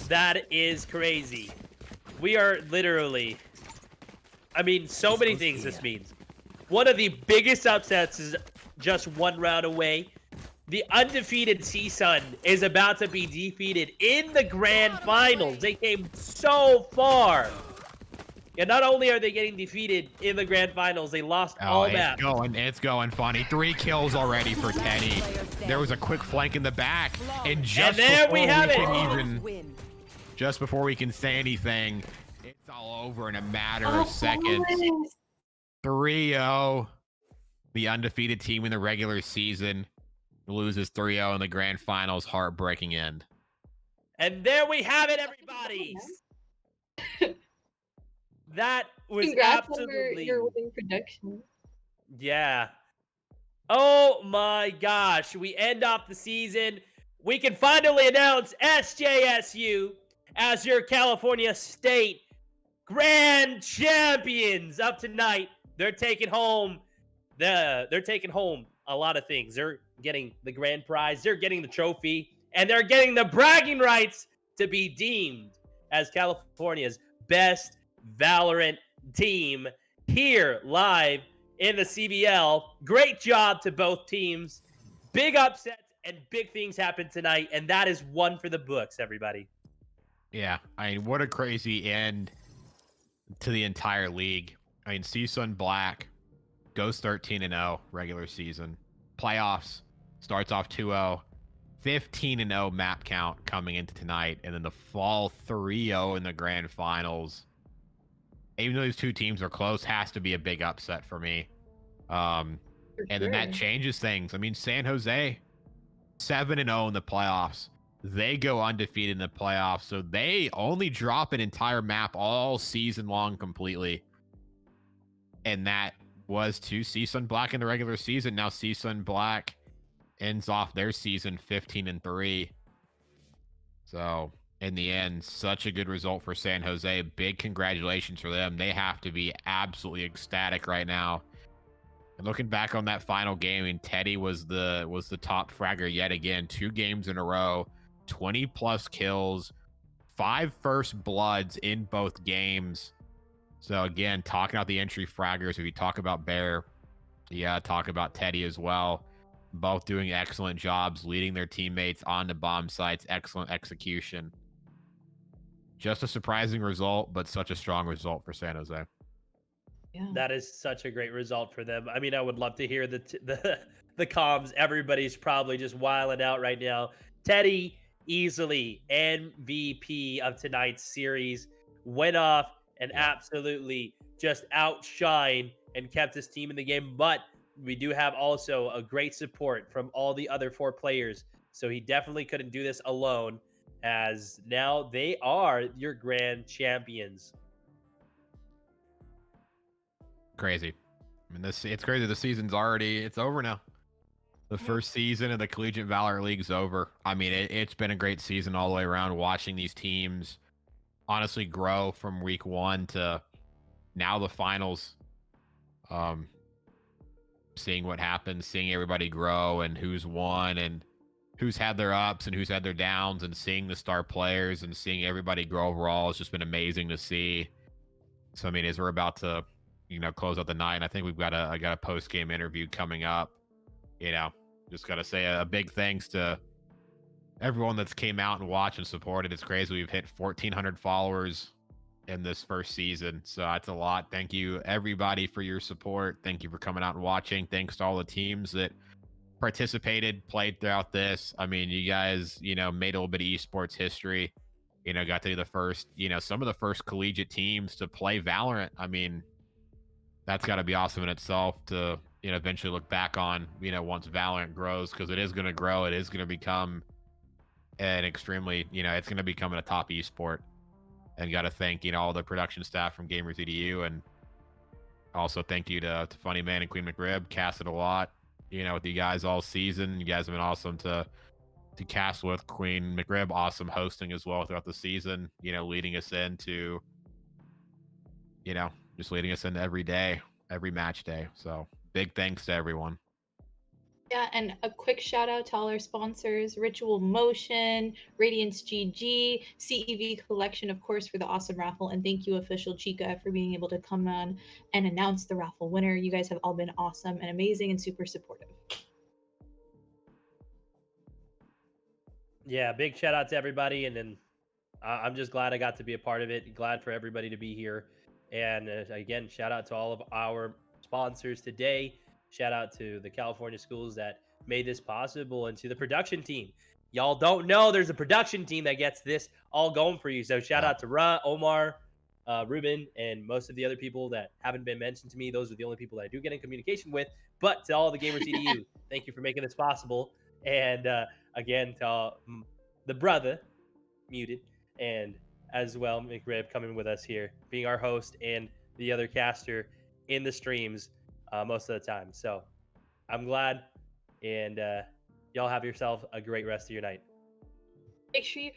That is crazy. We are literally, I mean, so many things this means. One of the biggest upsets is just one round away. The undefeated CSUN is about to be defeated in the grand finals. They came so far. And not only are they getting defeated in the grand finals, they lost all maps. It's going funny. 3 kills already for Teddy. There was a quick flank in the back. And just just before we can say anything, it's all over in a matter of seconds. 3-0. The undefeated team in the regular season loses 3-0 in the grand finals. Heartbreaking end. And there we have it, everybody. That was Congrats absolutely on your winning prediction. Yeah. Oh my gosh. We end off the season. We can finally announce SJSU as your California State Grand Champions of tonight. They're taking home a lot of things. They're getting the grand prize, they're getting the trophy, and they're getting the bragging rights to be deemed as California's best Valorant team here live in the CVL. Great job to both teams. Big upsets and big things happen tonight, and that is one for the books, everybody. Yeah, I mean, what a crazy end to the entire league. I mean, CSUN Black goes 13-0 regular season. Playoffs starts off 2-0. 15-0 map count coming into tonight, and then the fall 3-0 in the grand finals. Even though these two teams are close, has to be a big upset for me. And then that changes things. I mean, San Jose, 7-0 in the playoffs. They go undefeated in the playoffs, so they only drop an entire map all season long completely. And that was to CSUN Black in the regular season. Now CSUN Black ends off their season 15-3. So in the end, such a good result for San Jose. Big congratulations for them. They have to be absolutely ecstatic right now. And looking back on that final game, and Teddy was the top fragger yet again. 2 games in a row, 20+ kills, 5 first bloods in both games. So again, talking about the entry fraggers, if you talk about Bear, yeah, talk about Teddy as well. Both doing excellent jobs, leading their teammates on the bomb sites. Excellent execution. just a surprising result, but such a strong result for San Jose. Yeah. That is such a great result for them. I mean, I would love to hear the comms. Everybody's probably just wiling out right now. Teddy, easily MVP of tonight's series, went off and Yeah. absolutely just outshined and kept his team in the game. But we do have also a great support from all the other 4 players. So he definitely couldn't do this alone, as now they are your grand champions. Crazy. I mean, it's crazy. The season's it's over now. The Yeah. first season of the Collegiate Valor League's over. I mean, it's been a great season all the way around, watching these teams honestly grow from week 1 to now the finals. Seeing what happens, seeing everybody grow and who's won and who's had their ups and who's had their downs, and seeing the star players and seeing everybody grow overall has just been amazing to see. So, I mean, as we're about to, close out the night, and I think I got a post-game interview coming up, just got to say a big thanks to everyone that's came out and watched and supported. It's crazy. We've hit 1,400 followers in this first season. So that's a lot. Thank you, everybody, for your support. Thank you for coming out and watching. Thanks to all the teams that participated, played throughout this. I mean, you guys, made a little bit of esports history. Got to be the first, some of the first collegiate teams to play Valorant. I mean, that's got to be awesome in itself to, eventually look back on, once Valorant grows, because it is going to grow. It is going to become an extremely, it's going to become a top esport. And got to thank, all the production staff from Gamers EDU, and also thank you to Funny Man and Queen McRib. Casted a lot, with you guys all season. You guys have been awesome to cast with. Queen McRib, awesome hosting as well throughout the season. Leading us into, just leading us into every day, every match day. So big thanks to everyone. Yeah, and a quick shout out to all our sponsors: Ritual Motion, Radiance GG, CEV Collection, of course, for the awesome raffle. And thank you, Official Chica, for being able to come on and announce the raffle winner. You guys have all been awesome and amazing and super supportive. Yeah, big shout out to everybody, and then I'm just glad I got to be a part of it. Glad for everybody to be here, and again, shout out to all of our sponsors today. Shout out to the California schools that made this possible, and to the production team. Y'all don't know there's a production team that gets this all going for you. So shout out to Omar, Ruben, and most of the other people that haven't been mentioned to me. Those are the only people that I do get in communication with. But to all the Gamers EDU, thank you for making this possible. And again, to the brother, Muted, and as well McRib coming with us here, being our host and the other caster in the streams most of the time. So I'm glad, and y'all have yourself a great rest of your night. Make sure you